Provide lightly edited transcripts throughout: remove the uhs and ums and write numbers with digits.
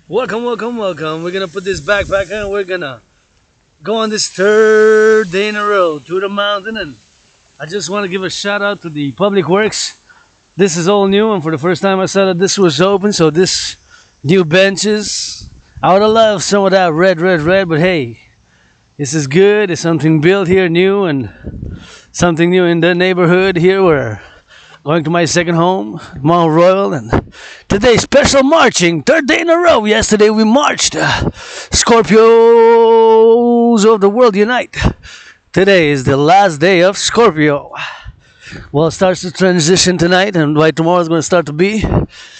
Welcome, welcome, welcome. We're gonna put this backpack on. We're gonna go on this third day in a row to the mountain, and I just want to give a shout out to the Public Works. This is all new, and for the first time I saw that this was open. So this new benches. I would have loved some of that red, but hey, this is good. It's something built here new, and something new in the neighborhood here. We're going to my second home, Mount Royal, and today special marching, third day in a row. Yesterday we marched. Scorpios of the world unite. Today is the last day of Scorpio. Well, it starts to transition tonight, and by tomorrow it's going to start to be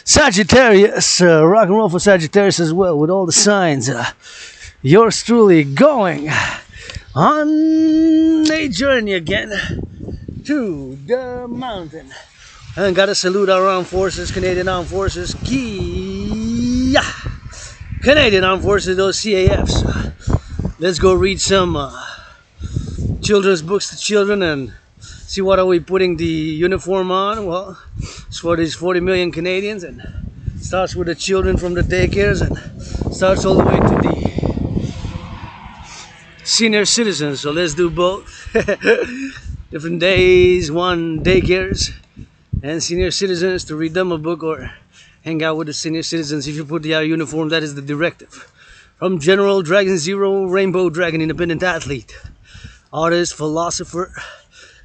Sagittarius. Rock and roll for Sagittarius as well, with all the signs. Yours truly going on a journey again to the mountain. And gotta salute our armed forces, Canadian Armed Forces, Canadian Armed Forces, those CAFs. Let's go read some children's books to children and see what are we putting the uniform on. Well, it's for these 40 million Canadians, and it starts with the children from the daycares and starts all the way to the senior citizens. So let's do both. Different days, one daycares and senior citizens to read them a book or hang out with the senior citizens. If you put the uniform, that is the directive. From General Dragon Zero, Rainbow Dragon, independent athlete, artist, philosopher,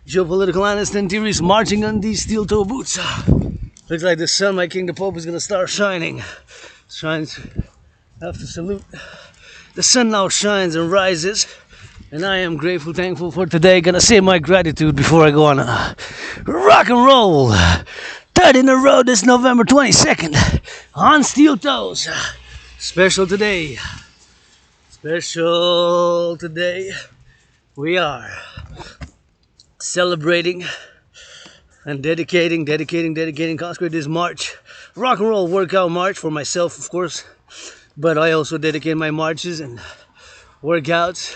geopolitical analyst, and theories, marching on these steel toe boots. Looks like the sun, my king, the Pope, is gonna start shining. Shines, have to salute. The sun now shines and rises. And I am grateful, thankful for today. Gonna say my gratitude before I go on rock and roll. Third in a row this November 22nd on steel toes. Special today. Special today. We are celebrating and dedicating, consecrate this march. Rock and roll workout march for myself, of course. But I also dedicate my marches and workouts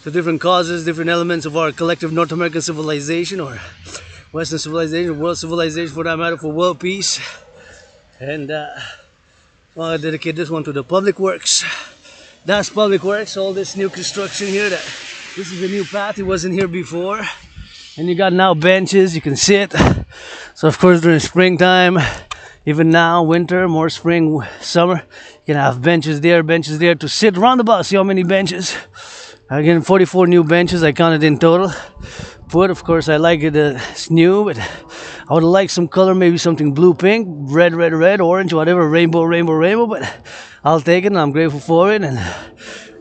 to different causes, different elements of our collective North American civilization or Western civilization, world civilization for that matter, for world peace. And I want to dedicate this one to the Public Works. That's Public Works, all this new construction here. This is a new path, it wasn't here before. And you got now benches, you can sit. So of course during springtime, even now, winter, more spring, summer, you can have benches there to sit roundabout. See how many benches? Again, 44 new benches I counted in total. But of course I like it, it's new, but I would like some color, maybe something blue, pink, red, orange, whatever, rainbow, but I'll take it and I'm grateful for it. And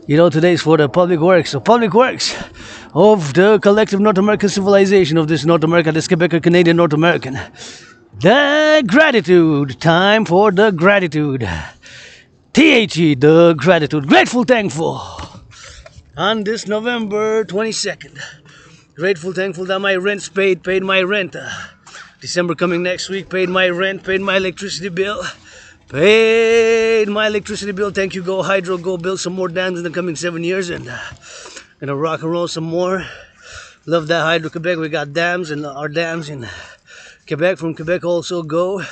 you know, today's for the Public Works. So Public Works of the collective North American civilization of this North America, this Quebec, Canadian North American. The gratitude, time for the gratitude. THE, the gratitude, grateful, thankful. On this November 22nd, grateful, thankful that my rent's paid my rent. December coming next week, paid my rent, paid my electricity bill. Thank you, go Hydro, go build some more dams in the coming 7 years, and gonna rock and roll some more. Love that Hydro Quebec, we got dams, and our dams in Quebec, from Quebec also go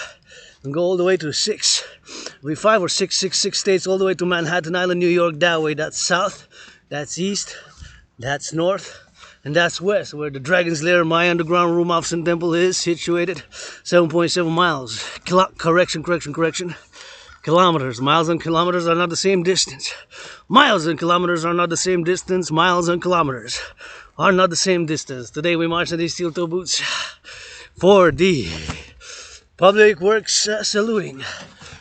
all the way to 5 or 6 states, all the way to Manhattan Island, New York, that way. That's south, that's east, that's north, and that's west, where the Dragon's Lair, my underground room office and temple is situated. 7.7 miles. Correction. Kilometers. Miles and kilometers are not the same distance. Miles and kilometers are not the same distance. Miles and kilometers are not the same distance. Today we march in these steel toe boots for the Public Works, saluting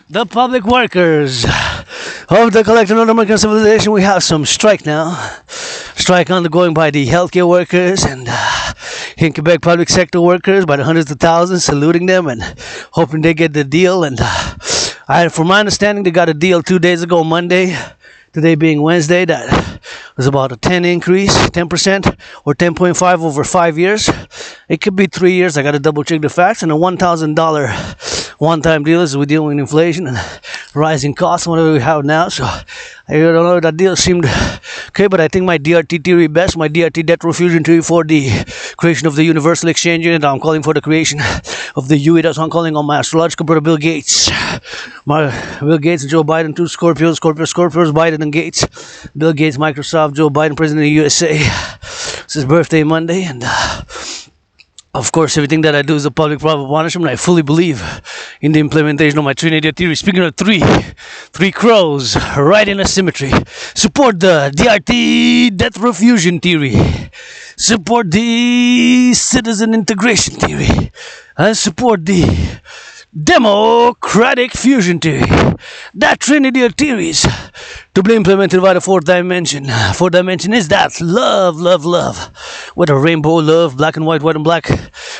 the public workers of the collective North American civilization. We have some strike now. Strike undergoing by the healthcare workers and in Quebec public sector workers by the hundreds of thousands, saluting them and hoping they get the deal. And from my understanding, they got a deal 2 days ago, Monday, today being Wednesday, that was about a 10% or 10.5 over 5 years. It could be 3 years. I got to double check the facts. And a $1,000 one-time deal is we're dealing with inflation and rising costs, whatever we have now. So I don't know, that deal seemed okay, but I think my DRT theory best, my DRT debt refusion theory for the creation of the universal exchange unit. I'm calling for the creation of the UE. That's why I'm calling on my astrological brother Bill Gates. Bill Gates and Joe Biden, two Scorpios, Biden and Gates. Bill Gates, Microsoft, Joe Biden, President of the USA. It's his birthday Monday, and of course, everything that I do is a public-private partnership, and I fully believe in the implementation of my Trinity theory. Speaking of three crows, right in a symmetry. Support the DRT death row fusion theory. Support the citizen integration theory. And support the democratic fusion theory. That Trinity of theories to be implemented by the fourth dimension. Fourth dimension is that love. With a rainbow love, black and white and black.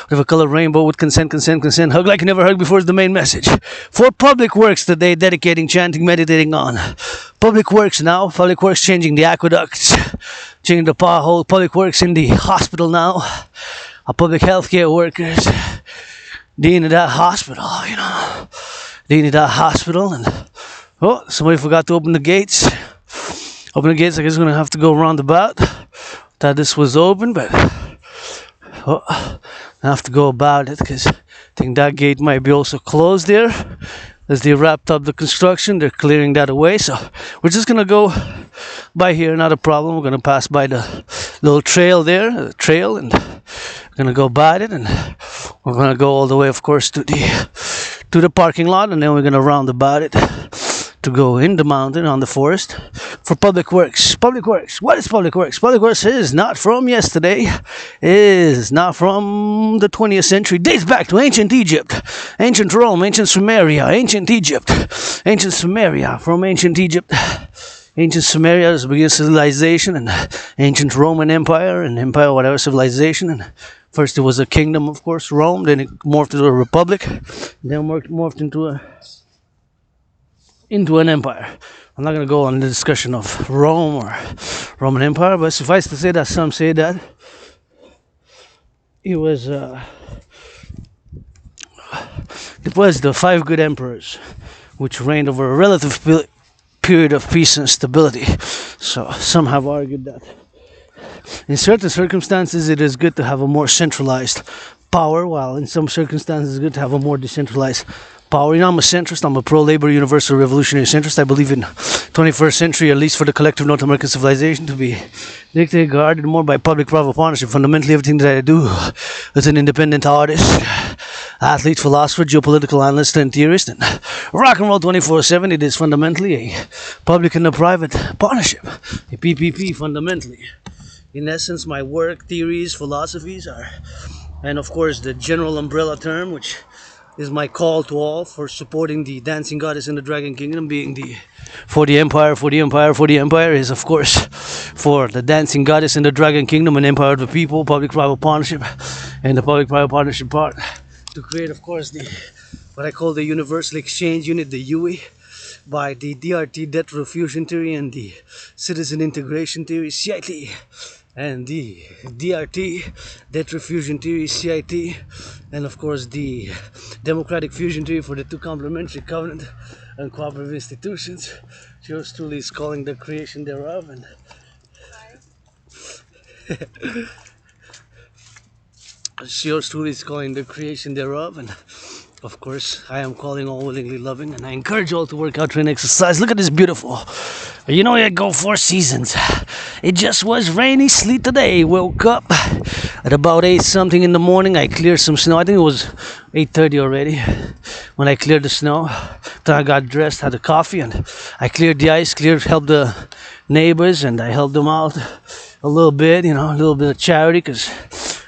With a color rainbow with consent. Hug like you never hugged before is the main message. For public works today, dedicating, chanting, meditating on. Public works now. Public works changing the aqueducts. Changing the pothole. Public works in the hospital now. Public healthcare workers. Dean of that hospital, Dean of that hospital, and somebody forgot to open the gates. I guess I'm gonna have to go roundabout. Thought this was open, but I have to go about it because I think that gate might be also closed there. As they wrapped up the construction, they're clearing that away. So we're just gonna go by here, not a problem. We're gonna pass by the little trail there, and we're gonna go by it, and we're gonna go all the way, of course, to the parking lot, and then we're gonna round about it to go in the mountain on the forest for public works. Public works. What is public works? Public works is not from yesterday, is not from the 20th century, dates back to ancient Egypt, ancient Rome, ancient Sumeria, ancient Egypt, ancient Sumeria, from ancient Egypt. Ancient Sumeria is the beginning of civilization, and ancient Roman Empire, and empire, whatever, civilization. And first it was a kingdom, of course, Rome, then it morphed into a republic, then morphed into an empire. I'm not going to go on the discussion of Rome or Roman Empire, but suffice to say that some say that it was the 5 good emperors which reigned over a relative period of peace and stability. So some have argued that in certain circumstances it is good to have a more centralized power, while in some circumstances it's good to have a more decentralized power. I'm a centrist. I'm a pro-labor universal revolutionary centrist. I believe in 21st century, at least for the collective North American civilization, to be dictated, guarded more by public-private partnership. Fundamentally, everything that I do as an independent artist, athlete, philosopher, geopolitical analyst, and theorist, and rock and roll 24/7, it is fundamentally a public and a private partnership, a PPP, fundamentally. In essence, my work, theories, philosophies are, and of course the general umbrella term, which is my call to all for supporting the dancing goddess in the dragon kingdom, being for the empire is, of course, for the dancing goddess in the dragon kingdom, an empire of the people, public-private partnership, and the public-private partnership part to create, of course, what I call the universal exchange unit, the UE, by the DRT debt fusion theory and the citizen integration theory, CIT, and the DRT debt fusion theory, CIT, and of course the democratic fusion theory for the two complementary covenant and cooperative institutions. Yours truly is calling the creation thereof, and yours truly is calling the creation thereof, and of course, I am calling all willingly loving, and I encourage you all to work out, train, exercise. Look at this beautiful. I go 4 seasons. It just was rainy, sleet today. Woke up at about 8 something in the morning. I cleared some snow. I think it was 8:30 already when I cleared the snow. Then I got dressed, had a coffee, and I cleared the ice, helped the neighbors, and I helped them out a little bit, a little bit of charity, because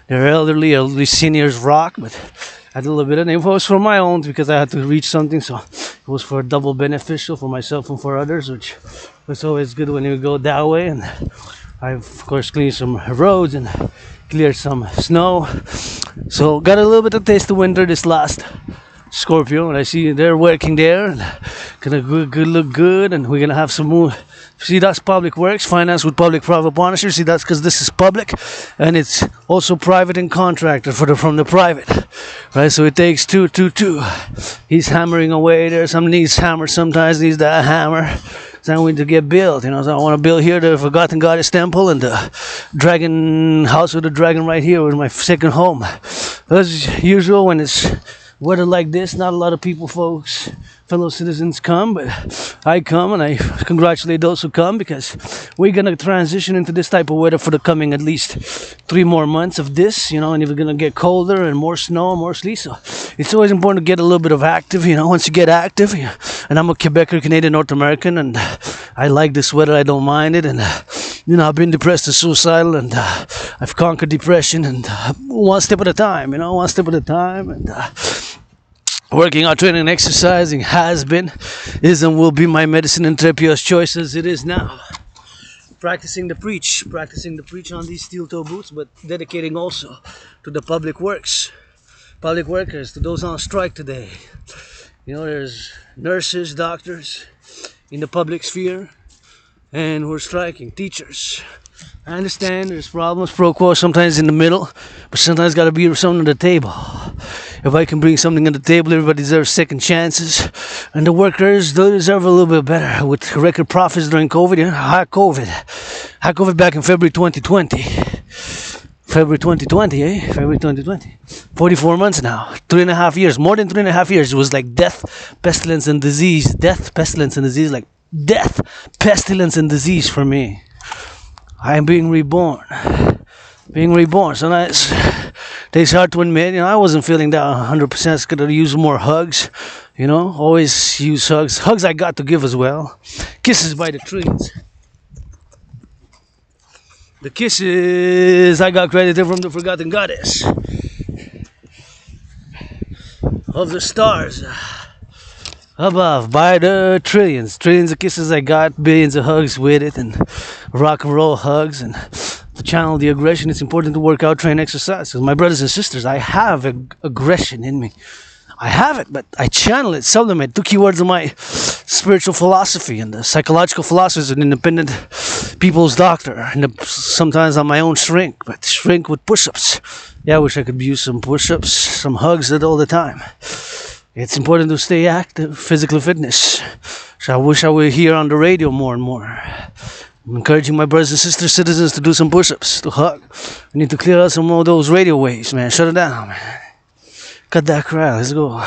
they're elderly seniors rock, but I had a little bit of it. It was for my own, because I had to reach something, so it was for double beneficial for myself and for others, which was always good when you go that way. And I, of course, cleaned some roads and cleared some snow, so got a little bit of taste of winter this last Scorpio, and I see they're working there, and gonna look good, and we're gonna have some more. See, that's public works, finance with public-private partnership. See, that's because this is public, and it's also private and contractor from the private, right? So it takes two. He's hammering away there. Some needs hammer, sometimes needs that hammer. So I need to get built, so I want to build here the Forgotten Goddess Temple and the dragon house with the dragon right here with my second home. As usual, when it's weather like this, not a lot of people, fellow citizens come, but I come and I congratulate those who come because we're gonna transition into this type of weather for the coming at least 3 more months of this, and it's gonna get colder and more snow, more sleet. So it's always important to get a little bit of active, once you get active. And I'm a Quebecer, Canadian, North American, and I like this weather. I don't mind it, and I've been depressed and suicidal, and I've conquered depression, and one step at a time, one step at a time, and working out, training, and exercising has been, is, and will be my medicine and therapy of choice as it is now. Practicing the preach on these steel-toe boots, but dedicating also to the public workers, to those on strike today. There's nurses, doctors in the public sphere, and we're striking. Teachers. I understand there's problems, pro quo, sometimes in the middle, but sometimes got to be something on the table. If I can bring something on the table, everybody deserves second chances, and the workers, they deserve a little bit better. With record profits during COVID, high COVID back in February 2020. February 2020. 44 months now. 3.5 years. More than 3.5 years. It was like death, pestilence, and disease. Death, pestilence, and disease. Like death, pestilence, and disease for me. I am being reborn. Sometimes it's hard to admit. I wasn't feeling that 100%. It's gonna use more hugs. Always use hugs. Hugs I got to give as well. Kisses by the trees. The kisses I got credited from the Forgotten Goddess of the stars above by the trillions of kisses I got, billions of hugs with it, and rock and roll hugs, and to channel the aggression. It's important to work out, train, exercise. Because my brothers and sisters, I have aggression in me. I have it, but I channel it, supplement. 2 keywords of my spiritual philosophy and the psychological philosophy is an independent people's doctor. And sometimes I'm my own shrink, but shrink with push-ups. Yeah, I wish I could use some push-ups, some hugs all the time. It's important to stay active, physical fitness. So I wish I were here on the radio more and more. I'm encouraging my brothers and sisters, citizens, to do some push-ups, to hug. We need to clear out some of those radio waves, man. Shut it down, man. Cut that crowd. Let's go.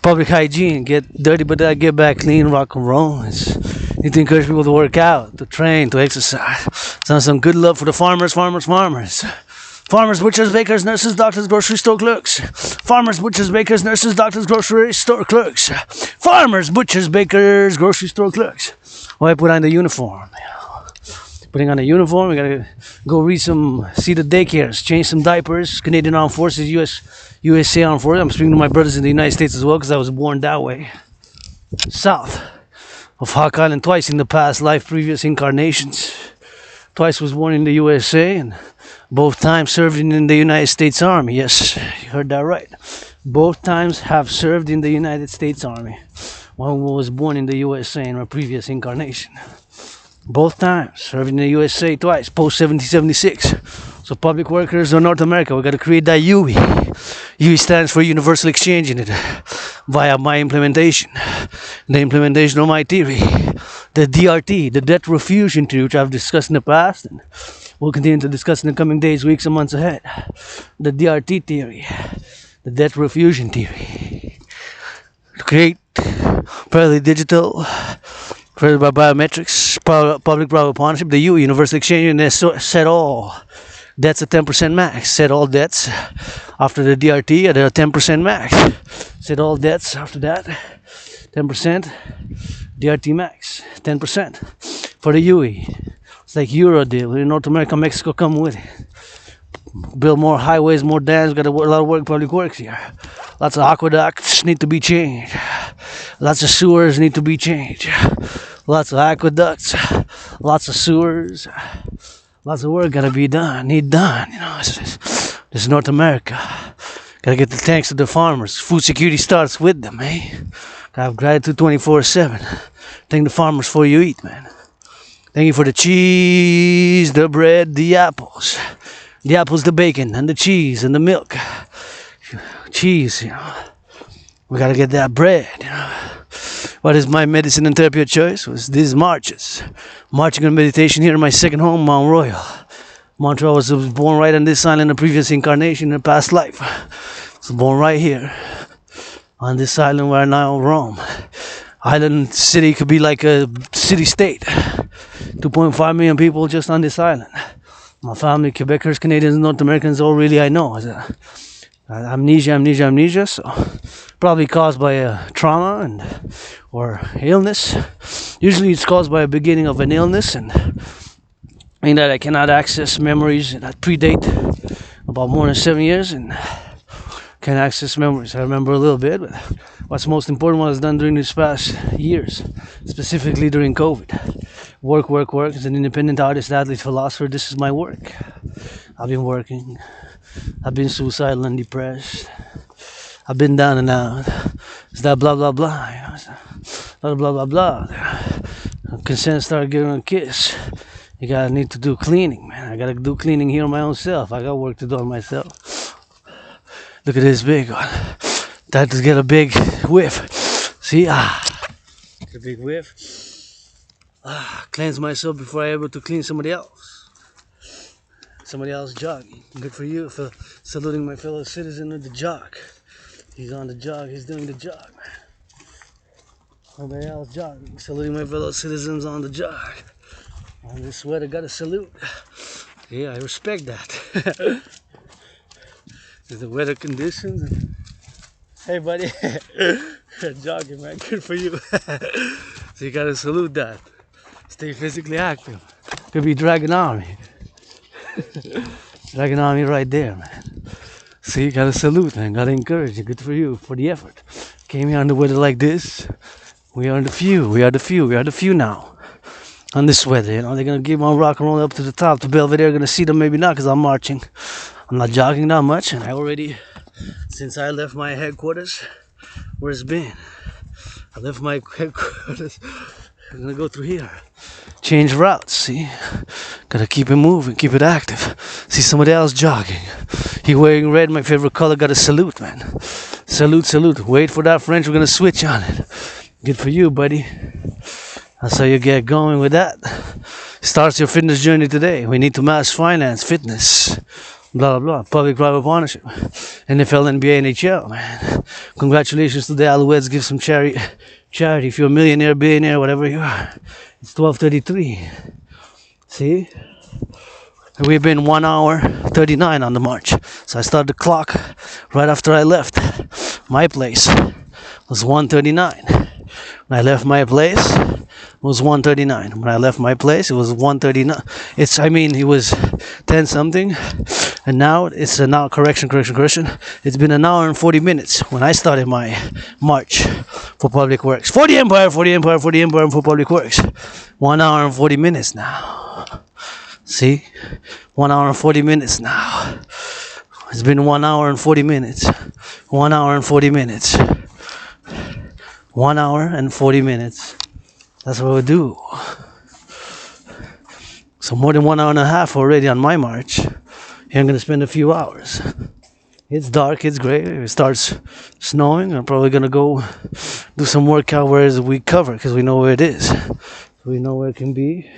Public hygiene. Get dirty, but get back clean. Rock and roll. Need to encourage people to work out, to train, to exercise. Some good love for the farmers. Farmers, butchers, bakers, nurses, doctors, grocery store clerks. Farmers, butchers, bakers, nurses, doctors, grocery store clerks. Farmers, butchers, bakers, grocery store clerks. Why put on the uniform? Putting on a uniform, we gotta go see the daycares, change some diapers. Canadian Armed Forces, USA Armed Forces. I'm speaking to my brothers in the United States as well because I was born that way. South of Hawk Island twice in the past life, previous incarnations. Twice was born in the USA and both times served in the United States Army. Yes, you heard that right. Both times have served in the United States Army. One was born in the USA in a previous incarnation. Both times, serving in the USA twice, post-1776. So public workers of North America, we got to create that UE. UE stands for Universal Exchange in it, via my implementation. The implementation of my theory. The DRT, the debt refusion theory, which I've discussed in the past, and we'll continue to discuss in the coming days, weeks, and months ahead. The DRT theory, the debt refusion theory. To create purely digital, created by biometrics, public-private partnership, the UE, Universal Exchange, and set all debts at 10% max. Set all debts after the DRT at a 10% max. Set all debts after that, 10%, DRT max, 10% for the UE. It's like Euro deal. In North America, Mexico come with it. Build more highways, more dams. Got a lot of work, public works here. Lots of aqueducts need to be changed. Lots of sewers need to be changed. Lots of aqueducts, lots of sewers, lots of work gotta be done, this is North America. Gotta get the thanks to the farmers. Food security starts with them, eh? Gotta have gratitude 24/7. Thank the farmers for you eat, man. Thank you for the cheese, the bread, the apples. The apples, the bacon, and the cheese, and the milk. Cheese, we gotta get that bread, What is my medicine and therapy of choice? Was these marches. Marching and meditation here in my second home, Mount Royal. Montreal was born right on this island in a previous incarnation in a past life. I was born right here on this island where I now roam. Island city could be like a city-state. 2.5 million people just on this island. My family, Quebecers, Canadians, North Americans, all really I know. Amnesia, so probably caused by a trauma or illness. Usually it's caused by a beginning of an illness, and mean that I cannot access memories that predate about more than 7 years, and can't access memories. I remember a little bit, but what's most important was done during these past years, specifically during COVID. Work. As an independent artist, athlete, philosopher, this is my work. I've been working. I've been suicidal and depressed. I've been down and out. It's that blah blah blah. You know, blah blah blah. Consent started giving a kiss. You gotta need to do cleaning, man. I gotta do cleaning here on my own self. I got work to do on myself. Look at this big one. Time to get a big whiff. See? A big whiff. Cleanse myself before I'm able to clean somebody else. Somebody else jogging. Good for you for saluting my fellow citizen with the jog. He's on the jog. He's doing the jog, man. Somebody else jogging. Saluting my fellow citizens on the jog. On this sweater, gotta salute. Yeah, I respect that. The weather conditions. Hey, buddy. Jogging, man. Good for you. So you gotta salute that. Stay physically active. Could be dragging on me. Dragging on me right there, man. So you gotta salute, man. Gotta encourage you. Good for you for the effort. Came here under weather like this. We are the few. We are the few now. On this weather, you know, they're gonna give my rock and roll up to the top. The Belvedere gonna see them, maybe not, because I'm marching. I'm not jogging that much, and I already, since I left my headquarters, where it's been. I left my headquarters. I'm gonna go through here. Change routes, see? Gotta keep it moving, keep it active. See somebody else jogging. He wearing red, my favorite color. Gotta salute, man. Salute. Wait for that French, we're gonna switch on it. Good for you, buddy. That's how you get going with that. Starts your fitness journey today. We need to master finance, fitness, blah, blah, blah. Public-private partnership. NFL, NBA, NHL, man. Congratulations to the Alouettes. Give some charity. If you're a millionaire, billionaire, whatever you are. It's 12:33. See? We've been 1 hour 39 on the march. So I started the clock right after I left my place. It was 1:39. When I left my place, it was 1:39. When I left my place, it was 1:39. It was 10 something, and now it's correction. It's been an hour and 40 minutes when I started my march for public works. For the empire, and for public works. 1 hour and 40 minutes now. See? 1 hour and 40 minutes now. It's been 1 hour and 40 minutes. 1 hour and 40 minutes. 1 hour and 40 minutes. That's what we do. So more than 1 hour and a half already on my march. Here I'm going to spend a few hours. It's dark, it's gray, it starts snowing. I'm probably going to go do some workout where we cover, because we know where it is. We know where it can be.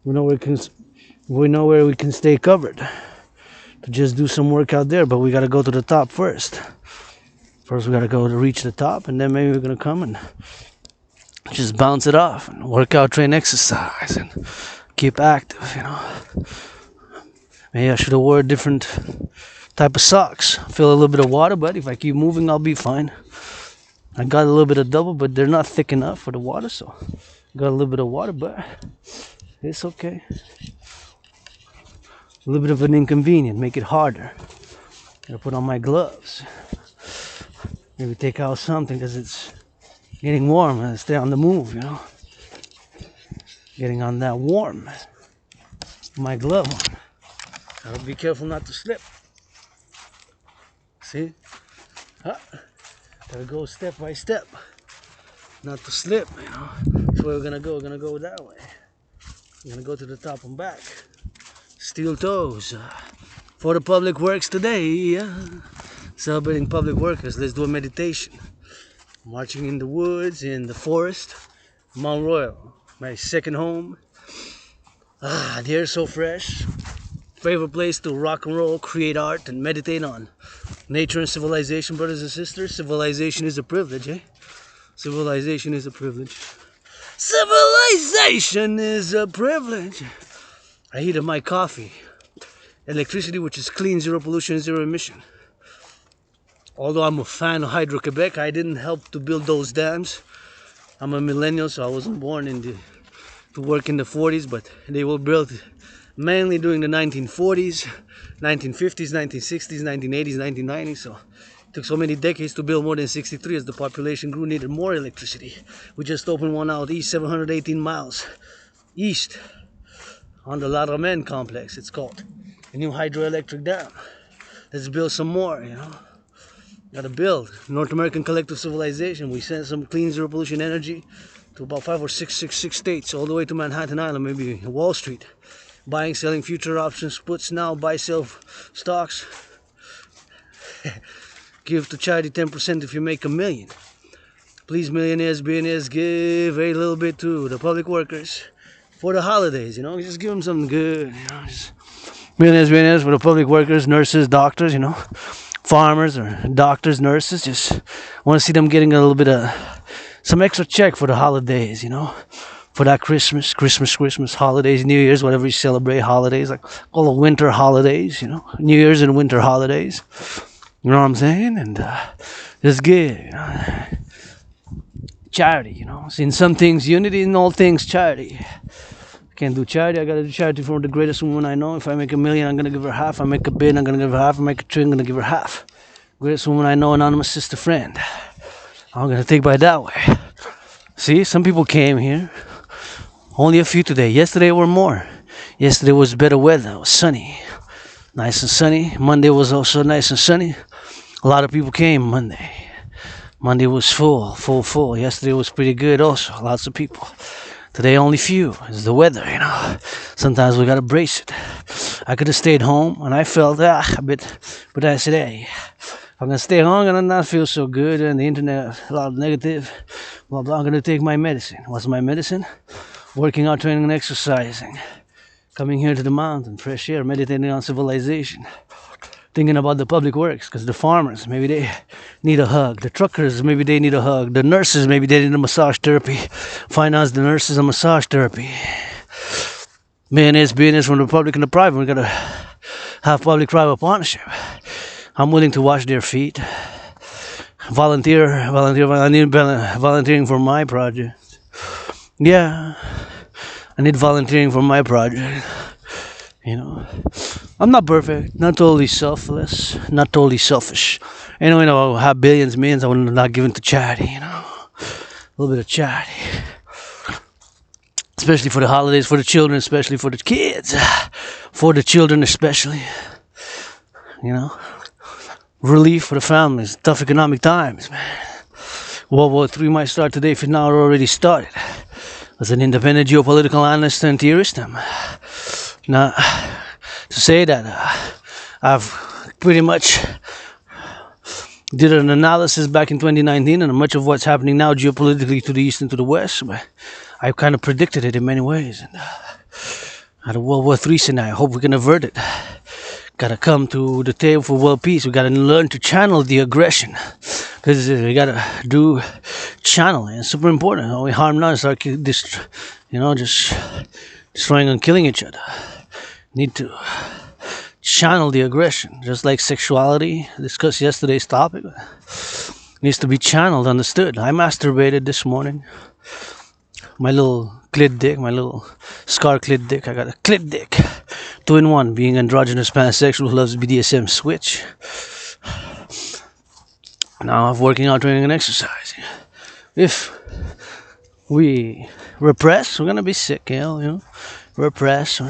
We know where we can stay covered. To just do some workout there, but we got to go to the top first. First we got to go to reach the top, and then maybe we're going to come and just bounce it off and work out, train, exercise, and keep active, you know. Maybe I should have wore a different type of socks. Fill a little bit of water, but if I keep moving, I'll be fine. I got a little bit of double, but they're not thick enough for the water, so got a little bit of water, but it's okay. A little bit of an inconvenience, make it harder. Gotta put on my gloves. Maybe take out something, because it's getting warm and stay on the move, you know. Getting on that warm. My glove on. Gotta be careful not to slip. See? Gotta go step by step. Not to slip, you know. That's where we're gonna go. We're gonna go that way. We're gonna go to the top and back. Steel toes. For the public works today. Celebrating public workers. Let's do a meditation. marching in the woods, in the forest, Mount Royal, my second home. The air is so fresh. Favorite place to rock and roll, create art, and meditate on nature and civilization, brothers and sisters. Civilization is a privilege, eh? Civilization is a privilege. Civilization is a privilege. I heated my coffee. Electricity, which is clean, zero pollution, zero emission. Although I'm a fan of Hydro-Quebec, I didn't help to build those dams. I'm a millennial, so I wasn't born to work in the 40s, but they were built mainly during the 1940s, 1950s, 1960s, 1980s, 1990s. So it took so many decades to build more than 63 as the population grew, needed more electricity. We just opened one out east, 718 miles east on the La Romaine complex, it's called. A new hydroelectric dam. Let's build some more, you know. Gotta build. North American Collective Civilization. We sent some clean zero pollution energy to about 5 or 6 states, all the way to Manhattan Island, maybe Wall Street. Buying, selling future options, puts now, buy, sell stocks. Give to charity 10% if you make $1 million. Please, millionaires, billionaires, give a little bit to the public workers for the holidays, you know. Just give them something good, you know. Just millionaires, billionaires for the public workers, nurses, doctors, you know. Farmers or doctors, nurses, just want to see them getting a little bit of some extra check for the holidays, you know, for that Christmas, holidays, New Year's, whatever you celebrate, holidays, like all the winter holidays, you know, New Year's and winter holidays, you know what I'm saying? And just give, you know, charity, you know, in some things unity, in all things charity. Can't do charity. I gotta do charity for the greatest woman I know. If I make $1 million, I'm gonna give her half. If I make $1 billion, I'm gonna give her half. If I make $1 trillion, I'm gonna give her half. Greatest woman I know, anonymous sister friend. I'm gonna take by that way. See, some people came here. Only a few today. Yesterday were more. Yesterday was better weather. It was sunny, nice and sunny. Monday was also nice and sunny. A lot of people came Monday. Monday was full. Yesterday was pretty good also. Lots of people. Today only few. It's the weather, you know. Sometimes we gotta brace it. I could have stayed home, and I felt but I said, hey, I'm gonna stay home and I not feel so good, and the internet a lot of negative. Blah blah. I'm gonna take my medicine. What's my medicine? Working out, training, and exercising. Coming here to the mountain, fresh air, meditating on civilization. Thinking about the public works, because the farmers, maybe they need a hug. The truckers, maybe they need a hug. The nurses, maybe they need a massage therapy. Finance the nurses a massage therapy. Business from the public and the private. We gotta have public-private partnership. I'm willing to wash their feet. Volunteering for my project. Yeah, I need volunteering for my project. You know, I'm not perfect, not totally selfless, not totally selfish. Anyway, I have billions, millions, I would not give it to charity, you know. A little bit of charity. Especially for the holidays, for the children, especially for the kids. For the children especially. You know. Relief for the families. Tough economic times, man. World War III might start today if it not already started. As an independent geopolitical analyst and theorist, I'm not to say that I've pretty much did an analysis back in 2019 and much of what's happening now geopolitically to the east and to the west, but I kind of predicted it in many ways. And at a World War III scenario, I hope we can avert it. Gotta come to the table for world peace. We gotta learn to channel the aggression. Because we gotta do channeling. It's super important. We harm none. Start just destroying and killing each other. Need to channel the aggression. Just like sexuality, discussed yesterday's topic. Needs to be channeled, understood. I masturbated this morning. My little clit dick, my little scar clit dick. I got a clit dick. 2-in-1, being androgynous pansexual who loves BDSM switch. Now I'm working out, training, and exercising. If we repress, we're gonna be sick, you know. Repress,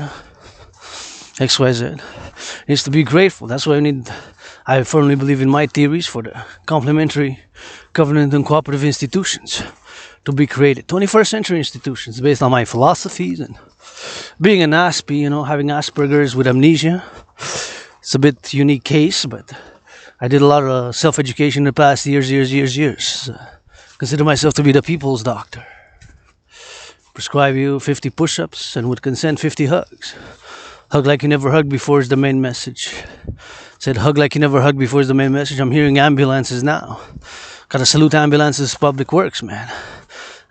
XYZ. Needs to be grateful. That's why I firmly believe in my theories for the complementary covenant and cooperative institutions to be created. 21st century institutions based on my philosophies and being an Aspie, you know, having Asperger's with amnesia. It's a bit unique case, but I did a lot of self-education in the past years. Consider myself to be the people's doctor. Prescribe you 50 push-ups and with consent 50 hugs. Hug like you never hugged before is the main message. Said hug like you never hugged before is the main message. I'm hearing ambulances now. Gotta salute ambulances, public works, man.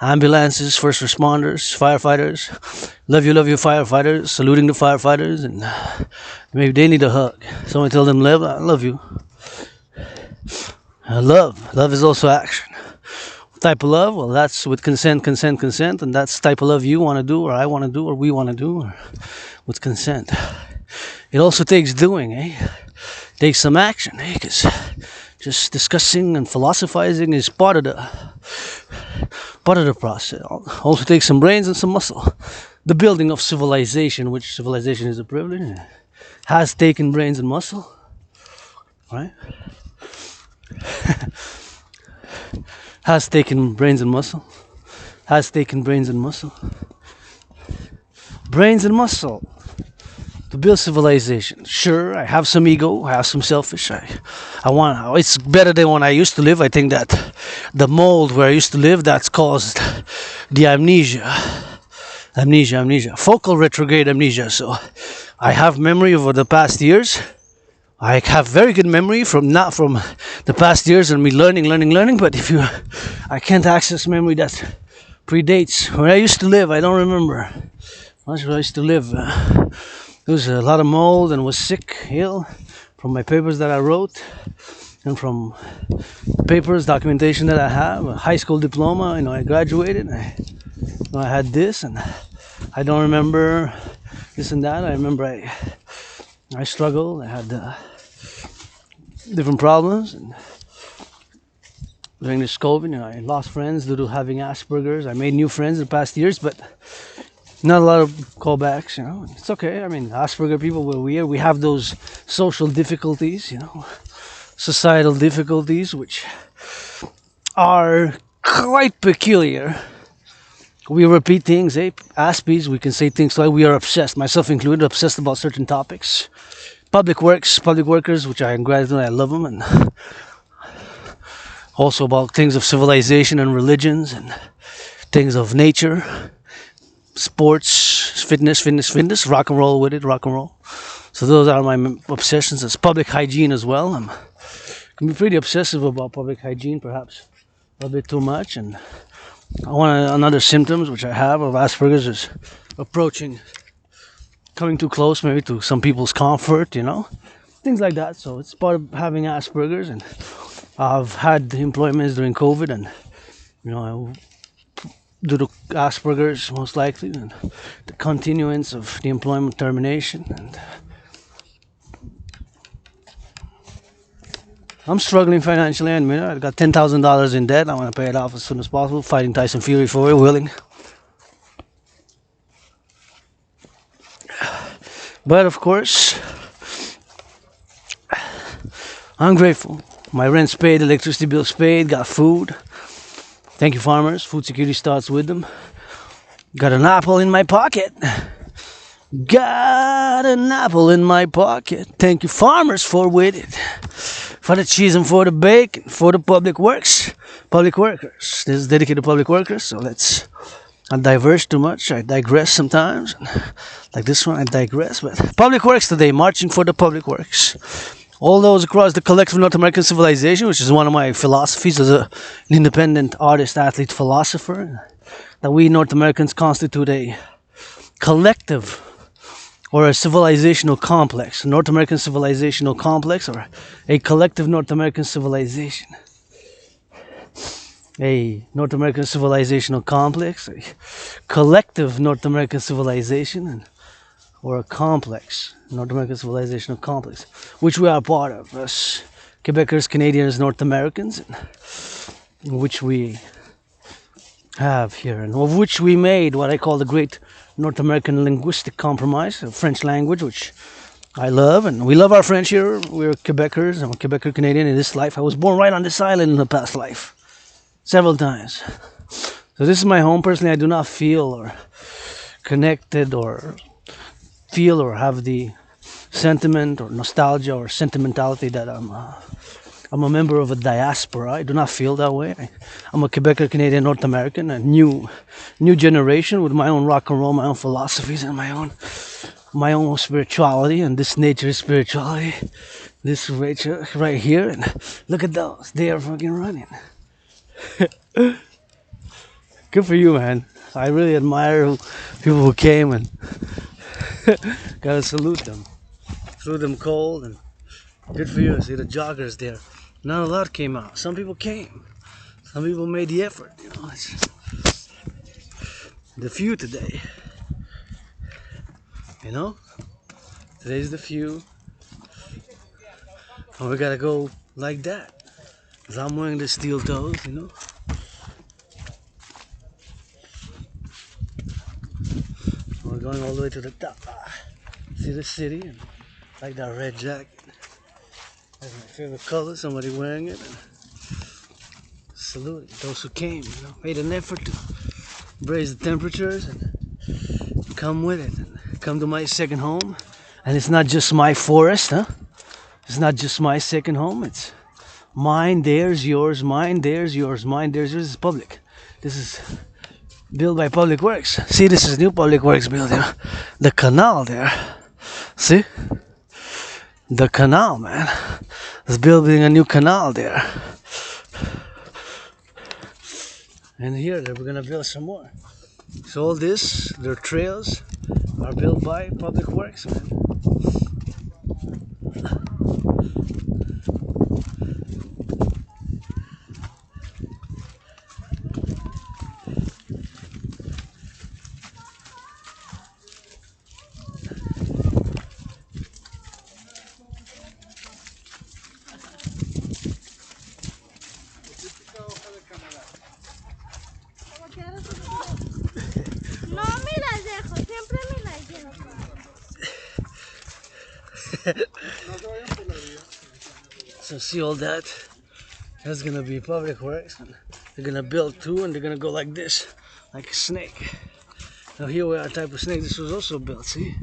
Ambulances, first responders, firefighters. Love you, firefighters. Saluting the firefighters, and maybe they need a hug. Someone tell them, love, I love you. Love is also action. What type of love? Well, that's with consent, and that's the type of love you want to do, or I want to do, or we want to do, or with consent. It also takes doing, It takes some action, because just discussing and philosophizing is part of the process. Also takes some brains and some muscle. The building of civilization, which civilization is a privilege, has taken brains and muscle, right? Has taken brains and muscle. Has taken brains and muscle. Brains and muscle to build civilization. Sure, I have some ego, I have some selfish. I want. It's better than when I used to live. I think that the mold where I used to live, that's caused the amnesia, focal retrograde amnesia. So I have memory over the past years. I have very good memory from the past years and me learning. But I can't access memory that predates where I used to live. I don't remember much where I used to live. There was a lot of mold and was sick, ill, from my papers that I wrote, and from papers, documentation that I have, a high school diploma. I graduated. I had this, and I don't remember this and that. I remember I struggled. I had different problems, and during this COVID, I lost friends due to having Asperger's. I made new friends in the past years, but not a lot of callbacks. It's okay. Asperger people were weird. We have those social difficulties, societal difficulties, which are quite peculiar. We repeat things, Aspies. We can say things like we are obsessed, myself included, obsessed about certain topics. Public workers, which I gratitude, I love them, and also about things of civilization and religions and things of nature, sports, fitness, rock and roll with it, rock and roll. So those are my obsessions. It's public hygiene as well. I can be pretty obsessive about public hygiene, perhaps a bit too much, and another symptoms which I have of Asperger's is coming too close maybe to some people's comfort, things like that. So it's part of having Asperger's, and I've had employments during COVID, and due to Asperger's most likely, and the continuance of the employment termination, and I'm struggling financially, and I got $10,000 in debt. I want to pay it off as soon as possible. Fighting Tyson Fury for it, willing. But of course, I'm grateful. My rent's paid, electricity bill's paid, got food. Thank you, farmers. Food security starts with them. Got an apple in my pocket. Got an apple in my pocket. Thank you, farmers, for with it. For the cheese and for the bacon, for the public workers. This is dedicated to public workers, so let's not diverge too much. I digress sometimes. Like this one, I digress. But public works today, marching for the public works. All those across the collective North American civilization, which is one of my philosophies as an independent artist, athlete, philosopher, that we North Americans constitute a collective or a civilizational complex, a North American civilizational complex, or a collective North American civilization. A North American civilizational complex, a collective North American civilization, or a complex, North American civilizational complex, which we are part of as Quebecers, Canadians, North Americans, which we have here, and of which we made what I call the Great North American Linguistic Compromise, a French language, which I love, and we love our French here. We're Quebecers. I'm a Quebecer Canadian in this life. I was born right on this island in the past life, several times. So this is my home. Personally, I do not feel or connected or feel or have the sentiment or nostalgia or sentimentality that I'm I'm a member of a diaspora. I do not feel that way. I'm a Quebecer, Canadian, North American, a new generation with my own rock and roll, my own philosophies, and my own spirituality. And this nature is spirituality. This nature right here, and look at those. They are fucking running. Good for you, man. I really admire people who came, and gotta salute them. Threw them cold, and good for you. See the joggers there. Not a lot came out. Some people came. Some people made the effort. You know, it's the few today. You know, today's the few, and we gotta go like that. 'Cause I'm wearing the steel toes. You know. We're going all the way to the top. See the city, and like that red jacket. That's my favorite color. Somebody wearing it. And salute those who came. You know, made an effort to raise the temperatures and come with it. And come to my second home. And it's not just my forest, huh? It's not just my second home. It's mine, theirs, yours, mine, theirs, yours, mine, theirs, yours. This is public. This is built by Public Works. See, this is new Public Works building. The canal there. See? The canal, man. It's building a new canal there. And here, we're gonna build some more. So all this, their trails, are built by Public Works, man. No me las dejo, siempre me las llevo. So see all that? That's gonna be Public Works. And they're gonna build two, and they're gonna go like this, like a snake. Now here we are, type of snake. This was also built. See?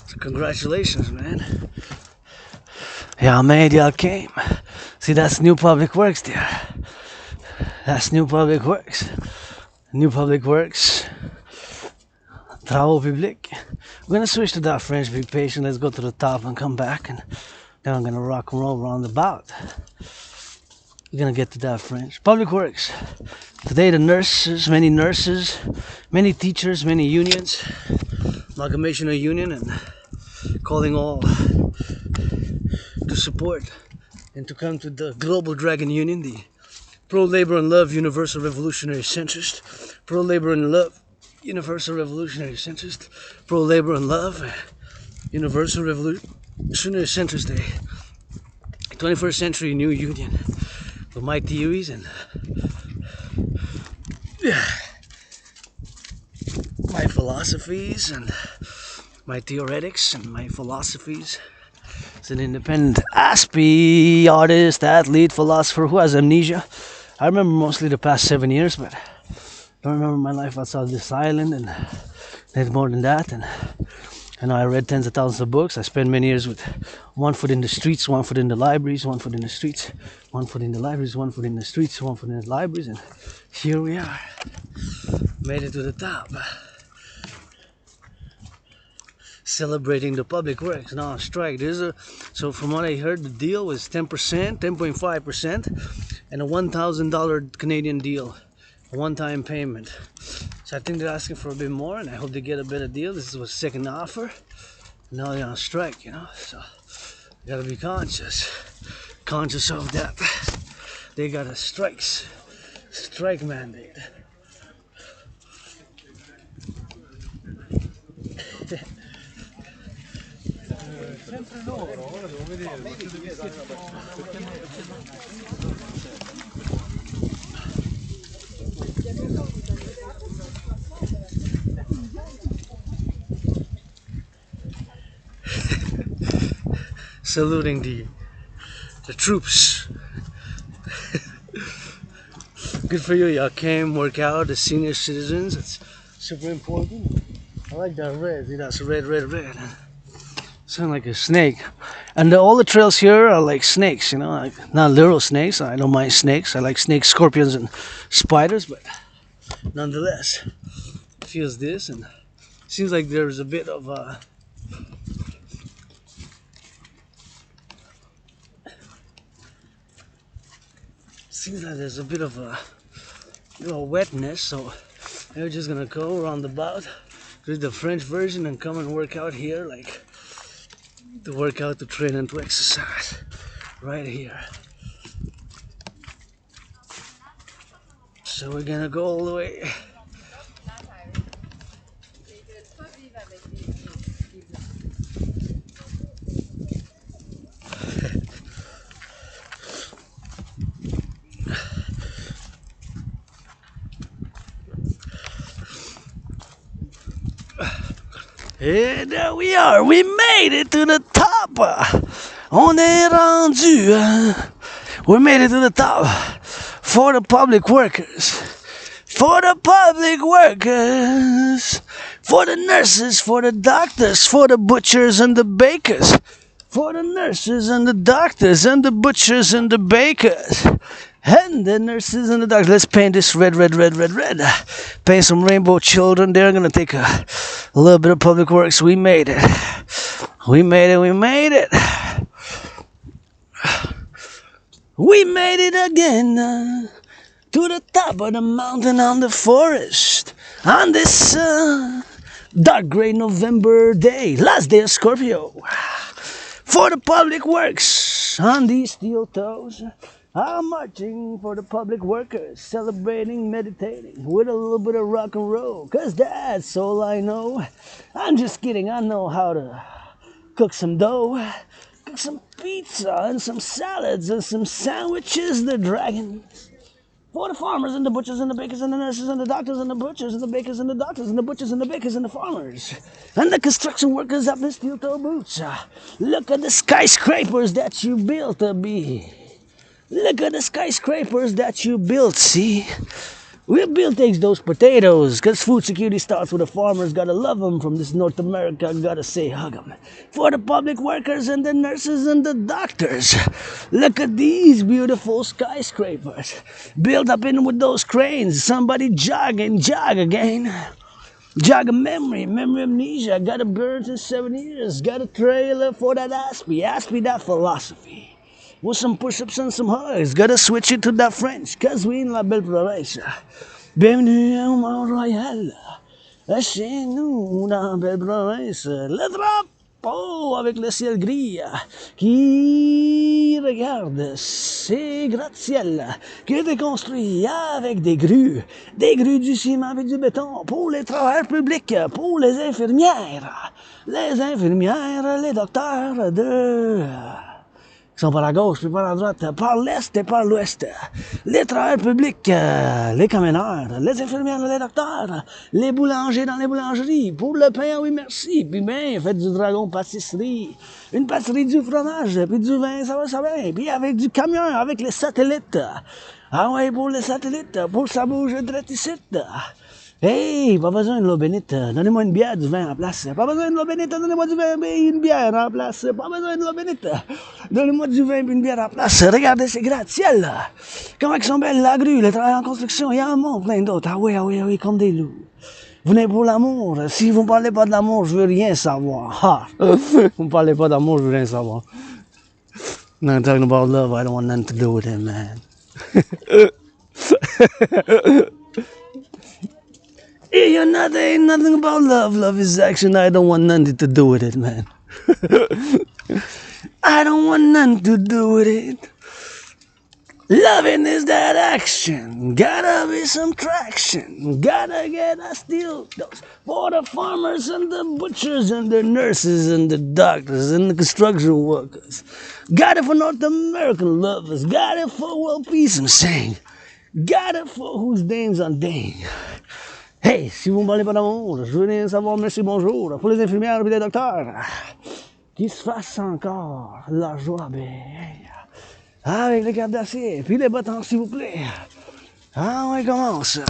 So congratulations, man. Y'all made, y'all came. See, that's new Public Works there. That's new Public Works. New Public Works. Travaux Publik. We're gonna switch to that French. Be patient. Let's go to the top and come back, and then I'm gonna rock and roll round about. We're gonna get to that French. Public Works. Today the nurses, many teachers, many unions, amalgamation of union, and calling all to support and to come to the Global Dragon Union, the pro-labor and love universal revolutionary centrist, pro-labor and love universal revolutionary centrist, pro-labor and love universal revolutionary centrist, a 21st century new union with my theories and my philosophies and my theoretics and my philosophies. As an independent aspie, artist, athlete, philosopher who has amnesia. I remember mostly the past 7 years, but I don't remember my life outside this island, and it's more than that. And I know I read tens of thousands of books. I spent many years with one foot in the streets, one foot in the libraries, one foot in the streets, one foot in the libraries, one foot in the streets, one foot in the libraries, and here we are. Made it to the top. Celebrating the Public Works. Now on strike. So from what I heard, the deal was 10%, 10.5%, and a $1,000 Canadian deal, a one-time payment. So I think they're asking for a bit more, and I hope they get a better deal. This was a second offer. Now they're on strike, you know. So you gotta be conscious of that. They got a strike mandate. Saluting the troops. Good for you, y'all came, work out, the senior citizens. It's super important. I like that red. See, that's red, red, red. Sound like a snake. And all the trails here are like snakes, you know, like not literal snakes. I don't mind snakes. I like snakes, scorpions, and spiders, but nonetheless, it feels this, and seems like there's a bit of wetness, so we're just gonna go roundabout, do the French version, and come and work out here, like to work out, to train, and to exercise right here. So we're gonna go all the way. Et there we are, we made it to the top. On est rendu. We made it to the top for the public workers. For the public workers. For the nurses, for the doctors, for the butchers and the bakers. For the nurses and the doctors and the butchers and the bakers. And the nurses and the doctors. Let's paint this red, red, red, red, red. Paint some rainbow children. They're going to take a little bit of public works. We made it. We made it. We made it. We made it again. To the top of the mountain on the forest. On this dark gray November day. Last day of Scorpio. For the public works. On these steel toes. I'm marching for the public workers, celebrating, meditating, with a little bit of rock and roll, 'cause that's all I know. I'm just kidding, I know how to cook some dough, cook some pizza and some salads and some sandwiches, the dragon. For the farmers and the butchers and the bakers and the nurses and the doctors and the butchers and the bakers and the doctors and the butchers and the bakers and the farmers. And the construction workers up in steel toe boots. Look at the skyscrapers that you built, B. Look at the skyscrapers that you built, see? We built those potatoes, 'cause food security starts with the farmers. Gotta love them from this North America, gotta say hug them. For the public workers and the nurses and the doctors. Look at these beautiful skyscrapers. Built up in with those cranes. Somebody jog and jog again. Jog a memory amnesia. Got a bird in 7 years. Got a trailer for that Aspie that philosophy. With some push-ups and some hugs. Gotta switch it to that French, 'cause we in la belle province. Bienvenue au Mont-Royal. Chez nous, dans la belle province. Le drapeau avec le ciel gris qui regarde ces gratte-ciels qui étaient construits avec des grues du ciment avec du béton pour les travailleurs publics, pour les infirmières, les docteurs qui sont par la gauche puis par la droite, par l'est et par l'ouest. Les travailleurs publics, les camionneurs, les infirmières, les docteurs, les boulangers dans les boulangeries, pour le pain, oui merci, puis bien, faites du dragon pâtisserie, une pâtisserie du fromage, puis du vin, ça va, puis avec du camion, avec les satellites. Ah ouais, pour les satellites, pour ça bouge direct ici. Hey, pas besoin de l'eau bénite, donnez-moi une bière, du vin en place. Pas besoin de l'eau bénite, donnez-moi du vin et une bière en place. Pas besoin de l'eau bénite, donnez-moi du vin et une bière en place. Regardez ces gratte-ciels là. Comment ils sont belles, la grue, les travailleurs en construction, il y a un monde, plein d'autres. Ah oui, comme des loups. Vous venez pour l'amour. Si vous ne parlez pas de l'amour, je veux rien savoir. Vous ne parlez pas d'amour, je veux rien savoir. I'm not talking about love, I don't want nothing to do with it, man. Yeah, ain't nothing about love. Love is action. I don't want nothing to do with it, man. I don't want nothing to do with it. Loving is that action. Gotta be some traction. Gotta get a steel dose for the farmers and the butchers and the nurses and the doctors and the construction workers. Got it for North American lovers. Got it for world peace, I'm saying. Got it for whose dames on dang. Hey, si vous ne parlez pas d'amour, je veux rien savoir, merci, bonjour. Pour les infirmières et les docteurs, qu'il se fasse encore la joie, avec les cartes d'acier, puis les bâtons, s'il vous plaît. Ah, on commence.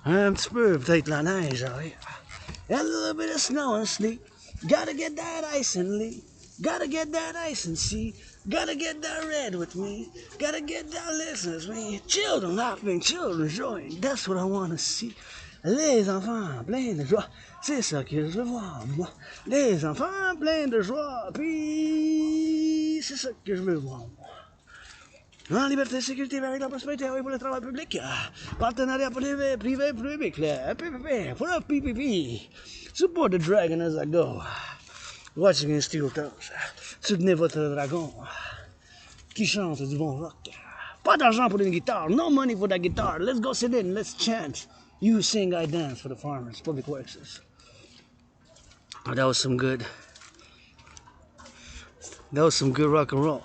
Un petit peu, peut-être la neige, oui. and a little bit of snow and sleet. Gotta get that ice and leave. Gotta get that ice and see. Gotta get that red with me. Gotta get that listen with me. Children laughing, children joying. That's what I wanna see. Les enfants pleins de joie. C'est ça que je veux voir, moi. Les enfants pleins de joie. Puis, c'est ça que je veux voir, moi. En liberté, sécurité, avec la prospérité, oui, pour le travail public. Partenariat privé, public. PPP, for a PPP. Support the dragon as I go. Watching in steel toes. Soutenez votre dragon. Qui chante du bon rock. Pas d'argent pour une guitare. No money for that guitar. Let's go sit in. Let's chant. You sing, I dance for the farmers. Public Works. Oh, that was some good. That was some good rock and roll.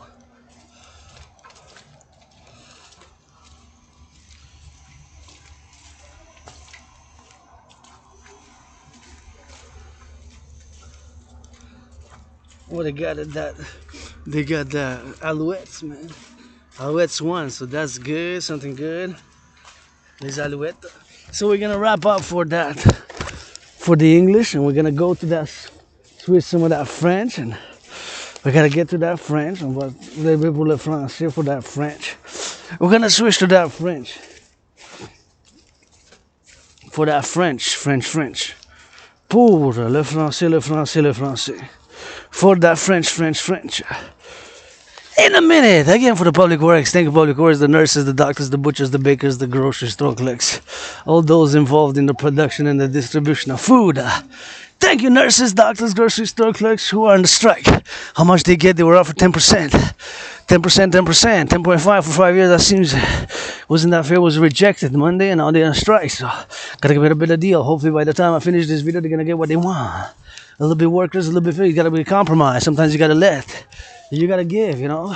What they got at that? They got the Alouettes, man. Alouettes won, so that's good. Something good. Les Alouettes. So we're gonna wrap up for that, for the English, and we're gonna go to that, switch some of that French, and we gotta get to that French. And what pour le français for that French. We're gonna switch to that French. For that French. Pour le français. For that French. In a minute, again for the Public Works. Thank you, Public Works, the nurses, the doctors, the butchers, the bakers, the grocery store clerks, all those involved in the production and the distribution of food. Thank you, nurses, doctors, grocery store clerks who are on the strike. How much they get? They were offered 10%. 10.5 for 5 years. That seems, wasn't that fair? Was rejected Monday, and now they're on strike. So, gotta get a better deal. Hopefully, by the time I finish this video, they're gonna get what they want. A little bit workers, a little bit fair. You gotta be compromised. Sometimes you gotta let. You gotta give, you know.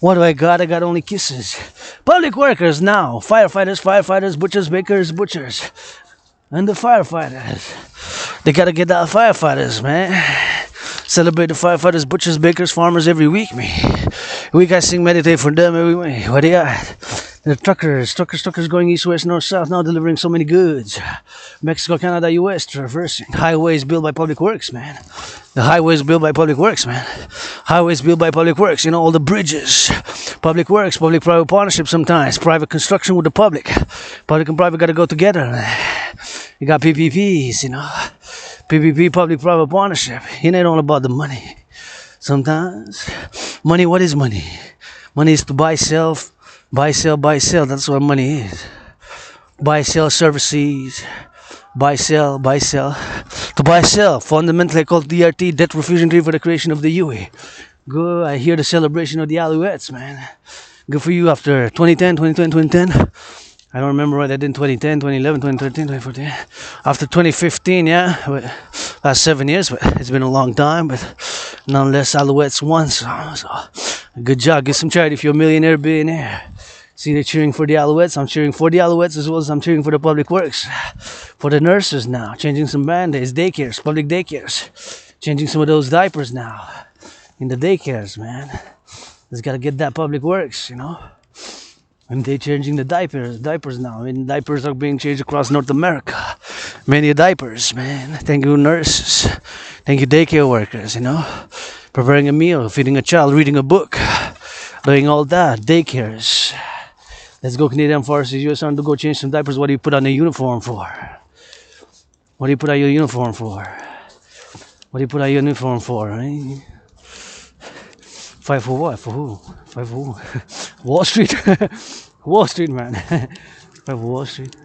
What do I got? I got only kisses. Public workers now. Firefighters, butchers, bakers, butchers. And the firefighters. They gotta get that firefighters, man. Celebrate the firefighters, butchers, bakers, farmers every week, man. Week I sing, meditate for them every week. What do you got? The truckers going east, west, north, south, now delivering so many goods. Mexico, Canada, US, traversing. Highways built by Public Works, man. The highways built by Public Works, man. Highways built by Public Works, you know, all the bridges. Public Works, public-private partnership sometimes. Private construction with the public. Public and private gotta go together. You got PPPs, you know. PPP, public-private partnership. It ain't all about the money. Sometimes. Money, what is money? Money is to buy, sell. Buy, sell. That's what money is. Buy, sell services. Buy, sell. To buy, sell. Fundamentally called DRT, Debt Refusion Tree, for the creation of the UE. Good. I hear the celebration of the Alouettes, man. Good for you after 2010. I don't remember what I did in 2010, 2011, 2013, 2014. After 2015, yeah. Last 7 years, but it's been a long time. But nonetheless, Alouettes won. So good job. Give some charity if you're a millionaire, billionaire. See, they're cheering for the Alouettes. I'm cheering for the Alouettes as well as I'm cheering for the Public Works. For the nurses now. Changing some band-aids, daycares, public daycares. Changing some of those diapers now. In the daycares, man. Just gotta get that Public Works, you know. And they're changing the diapers now. I mean, diapers are being changed across North America. Many diapers, man. Thank you, nurses. Thank you, daycare workers, you know. Preparing a meal, feeding a child, reading a book. Doing all that. Daycares. Let's go, Canadian Forces, US Army, to go change some diapers. What do you put on a uniform for? What do you put on your uniform for? What do you put on your uniform for, right? Fight for what? For who? Fight for who? Wall Street. Wall Street, man. Fight for Wall Street.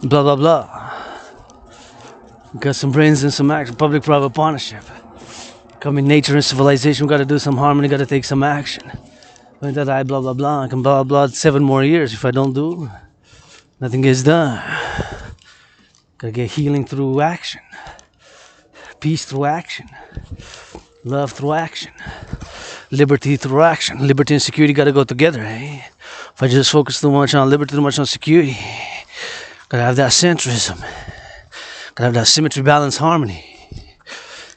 Blah, blah, blah. Got some brains and some action. Public-private partnership. Coming nature and civilization. We gotta do some harmony. Gotta take some action. Like that, I blah, blah, blah. I can blah, blah, 7 more years. If I don't do, nothing gets done. Gotta get healing through action. Peace through action. Love through action. Liberty through action. Liberty and security gotta go together, eh? If I just focus too much on liberty, too much on security, gotta have that centrism. Gotta have that symmetry, balance, harmony.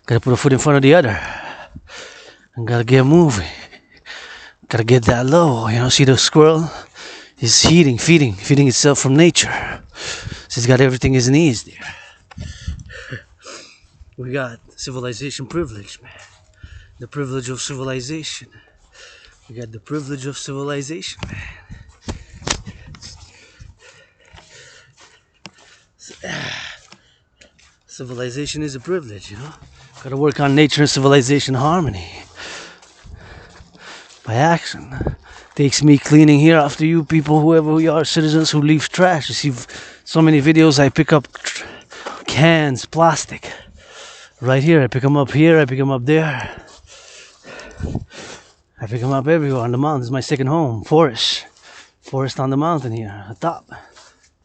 Gotta put a foot in front of the other. And gotta get moving. Gotta get that low. You know, see the squirrel? It's feeding itself from nature. She's got everything his needs there. We got civilization privilege, man. The privilege of civilization. We got the privilege of civilization, man. Civilization is a privilege, you know. Gotta work on nature and civilization harmony. By action. Takes me cleaning here after you people, whoever we are, citizens who leave trash. You see so many videos, I pick up cans, plastic. Right here, I pick them up here, I pick them up there. I pick them up everywhere on the mountain. This is my second home, forest. Forest on the mountain here, at the top.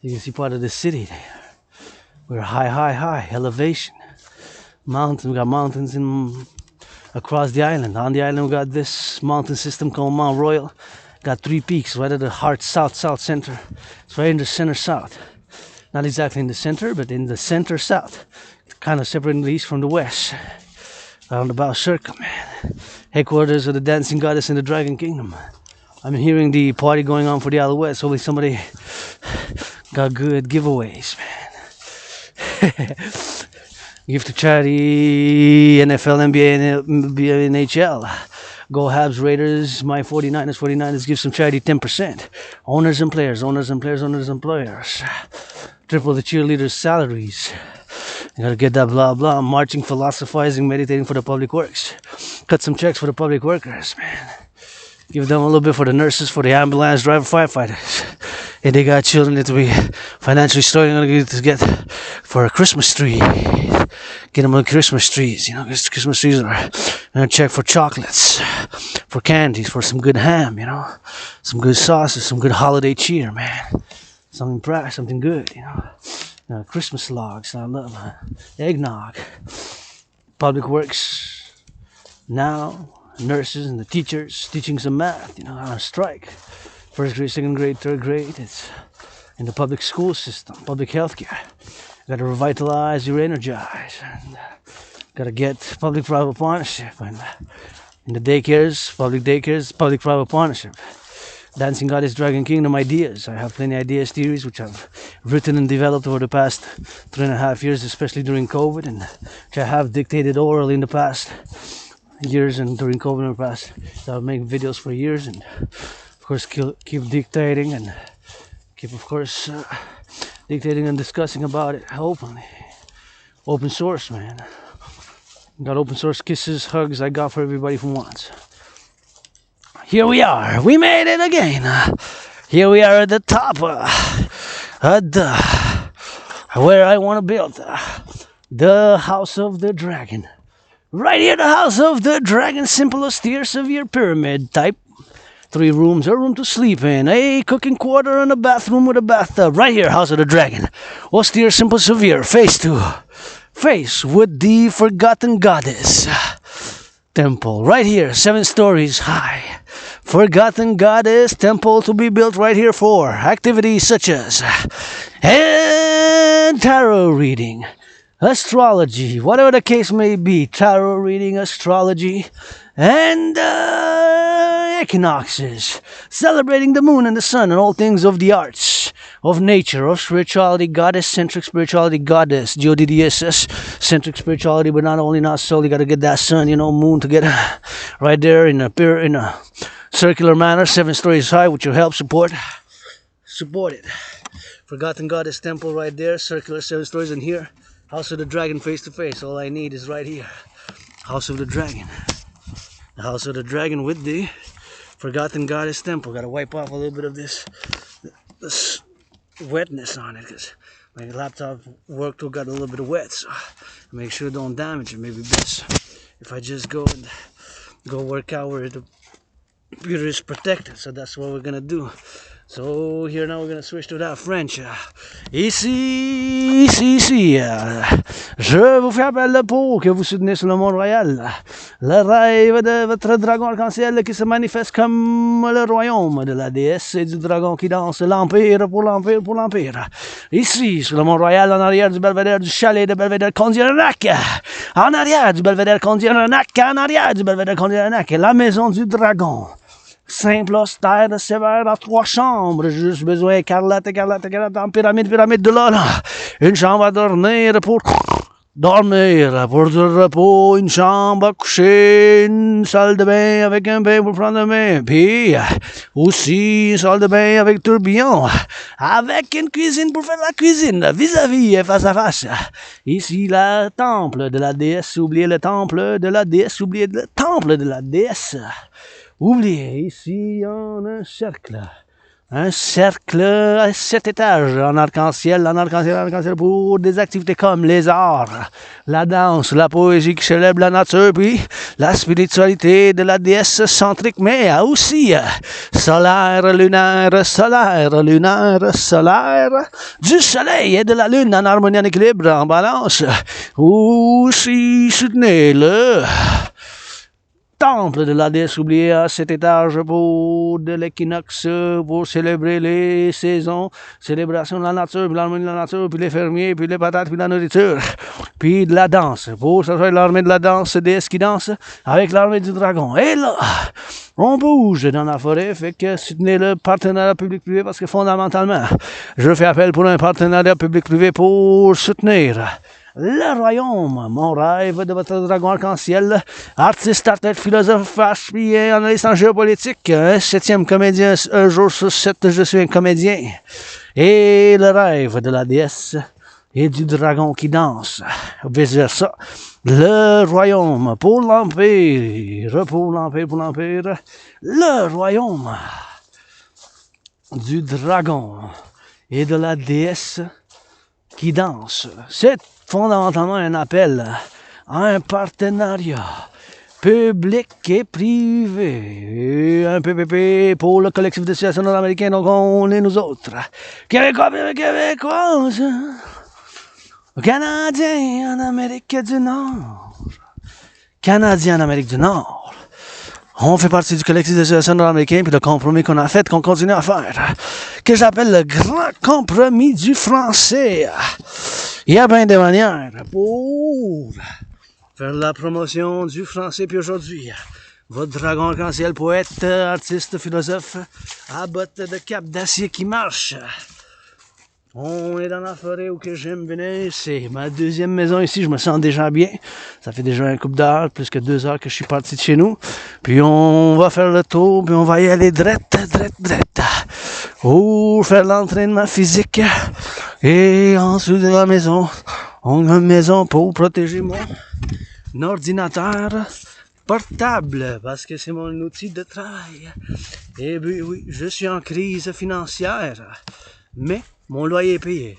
You can see part of the city there. We're high, elevation. Mountains, we got mountains across the island. On the island we got this mountain system called Mount Royal. Got 3 peaks right at the heart, south center. It's right in the center south. Not exactly in the center, but in the center south. Kind of separating the east from the west. Roundabout circle, man. Headquarters of the dancing goddess in the Dragon Kingdom. I'm hearing the party going on for the Alouettes. Hopefully somebody got good giveaways, man. Give to charity, NFL, NBA, NHL. Go Habs, Raiders, my 49ers. 49ers give some charity 10%. Owners and players, owners and players, owners and players. Triple the cheerleaders' salaries. You gotta get that blah blah. Marching, philosophizing, meditating for the public works. Cut some checks for the public workers, man. Give them a little bit for the nurses, for the ambulance driver, firefighters. If they got children that we financially struggling to get for a Christmas tree. Get them on Christmas trees, you know, because Christmas trees are a check for chocolates, for candies, for some good ham, you know, some good sauces, some good holiday cheer, man. Something good, you know. Christmas logs, I love eggnog. Public works now, nurses and the teachers teaching some math, you know, on strike. First grade, second grade, third grade. It's in the public school system, public healthcare. Gotta revitalize, re-energize, and gotta get public-private partnership. And in the daycares, public-private partnership. Dancing Goddess Dragon Kingdom ideas. I have plenty of ideas, theories, which I've written and developed over the past 3.5 years, especially during COVID, and which I have dictated orally in the past years and during COVID in the past. So I've made videos for years, and of course keep dictating and keep, of course, dictating and discussing about it openly. Open source, man. Got open source kisses, hugs I got for everybody from once. Here we are. We made it again. Here we are at the top. Where I want to build the House of the Dragon. Right here, the House of the Dragon. Simple, austere, severe pyramid type. 3 rooms, a room to sleep in, a cooking quarter, and a bathroom with a bathtub. Right here, House of the Dragon. Austere, simple, severe. Face with the forgotten goddess. Temple. Right here, 7 stories high. Forgotten goddess temple to be built right here for activities such as and tarot reading, astrology, whatever the case may be. Tarot reading, astrology, and equinoxes, celebrating the moon and the sun and all things of the arts, of nature, of spirituality, goddess-centric spirituality, goddess, G-O-D-D-S-S, centric spirituality, but not solely, gotta get that sun, you know, moon to get right there in a circular manner, 7 stories high, with your help, support it. Forgotten Goddess Temple right there, circular, 7 stories, and here, House of the Dragon face to face. All I need is right here, House of the Dragon. The House of the Dragon with the Forgotten Goddess Temple. Gotta wipe off a little bit of this wetness on it, because my laptop work tool got a little bit of wet, so make sure don't damage it. Maybe best if I just go work out where the computer is protected. So that's what we're gonna do. So here now we're gonna switch to that French. Ici, je vous fais appel pour que vous soutenez sur le monde royal le rêve de votre dragon arc-en-ciel qui se manifeste comme le royaume de la déesse et du dragon qui danse l'empire pour l'empire. Ici, sur le monde royal, en arrière du belvédère du chalet de belvédère Condiranac, en arrière du belvédère Condiranac, en arrière du belvédère Condiranac, la maison du dragon. Simple, austère, sévère, à 3 chambres. J'ai juste besoin écarlate, en pyramide, de là. Une chambre à dormir pour du repos, une chambre à coucher, une salle de bain avec un bain pour prendre un bain, puis aussi une salle de bain avec tourbillon, avec une cuisine pour faire la cuisine, vis-à-vis et face à face. Ici, le temple de la déesse, oubliez le temple de la déesse, oubliez le temple de la déesse. Oubliez, ici, on a un cercle. Un cercle à 7 étages, en arc-en-ciel, pour des activités comme les arts, la danse, la poésie qui célèbre la nature, puis la spiritualité de la déesse centrique, mais aussi solaire, lunaire, du soleil et de la lune en harmonie, en équilibre, en balance. Aussi, soutenez-le. Temple de la déesse oubliée à 7 étages pour de l'équinoxe, pour célébrer les saisons, célébration de la nature, puis l'harmonie de la nature, puis les fermiers, puis les patates, puis la nourriture, puis de la danse, pour que ce soit l'armée de la danse, déesse qui danse, avec l'armée du dragon. Et là, on bouge dans la forêt, fait que soutenez le partenariat public-privé, parce que fondamentalement, je fais appel pour un partenariat public-privé pour soutenir le royaume, mon rêve de votre dragon arc-en-ciel, artiste, athlète, philosophe, puis analyste en géopolitique, 7e comédien, un jour sur 7, je suis un comédien. Et le rêve de la déesse et du dragon qui danse, vice-versa. Le royaume pour l'empire, le royaume du dragon et de la déesse qui danse. C'est fondamentalement un appel à un partenariat public et privé. Un PPP pour le Collectif de Civilisation Americain, donc on est nous autres. Québécois, Québécoises, Canadiens en Amérique du Nord. Canadiens en Amérique du Nord. On fait partie du Collectif de Civilisation Americain, puis le compromis qu'on a fait, qu'on continue à faire, que j'appelle le grand compromis du français. Il y a bien des manières pour faire la promotion du français, puis aujourd'hui, votre dragon arc-en-ciel, poète, artiste, philosophe, à botte de cap d'acier qui marche. On est dans la forêt où que j'aime venir, c'est ma 2e maison ici, je me sens déjà bien. Ça fait déjà un couple d'heures, plus que 2 heures que je suis parti de chez nous. Puis on va faire le tour, puis on va y aller drette, pour faire l'entraînement physique. Et en dessous de la maison, on a une maison pour protéger mon ordinateur portable, parce que c'est mon outil de travail. Et puis oui, je suis en crise financière, mais mon loyer est payé.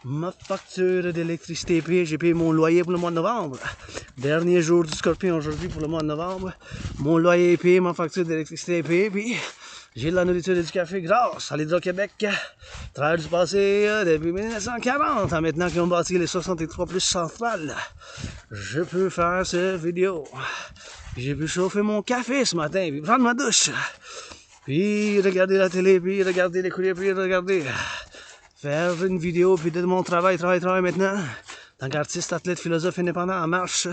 Ma facture d'électricité est payée. J'ai payé mon loyer pour le mois de novembre. Dernier jour du Scorpion aujourd'hui pour le mois de novembre. Mon loyer est payé, ma facture d'électricité est payée. Puis j'ai de la nourriture et du café grâce à l'Hydro-Québec. Travailleurs du passé depuis 1940. Maintenant qu'ils ont bâti les 63 plus centrales, je peux faire cette vidéo. J'ai pu chauffer mon café ce matin, puis prendre ma douche. Puis regarder la télé, puis regarder les courriers, puis regarder. Faire une vidéo, puis de mon travail maintenant. En tant qu'artiste, athlète, philosophe indépendant en marche,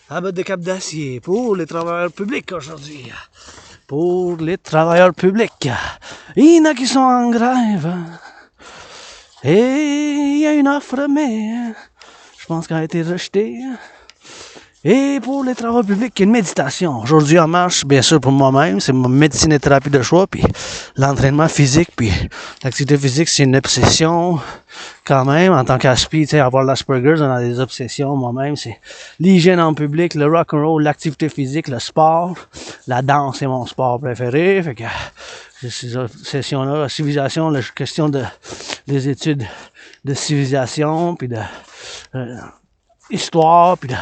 à botte de cap d'acier pour les travailleurs publics aujourd'hui. Pour les travailleurs publics. Il y en a qui sont en grève. Et il y a une offre, mais je pense qu'elle a été rejetée. Et pour les travaux publics, une méditation. Aujourd'hui en marche, bien sûr pour moi-même, c'est ma médecine et thérapie de choix, puis l'entraînement physique, puis l'activité physique, c'est une obsession quand même. En tant qu'aspi, tu sais, avoir l'Asperger's, on a des obsessions moi-même. C'est l'hygiène en public, le rock&roll, l'activité physique, le sport. La danse est mon sport préféré. Fait que ces obsessions-là, la civilisation, la question des études de civilisation, puis de histoire, puis de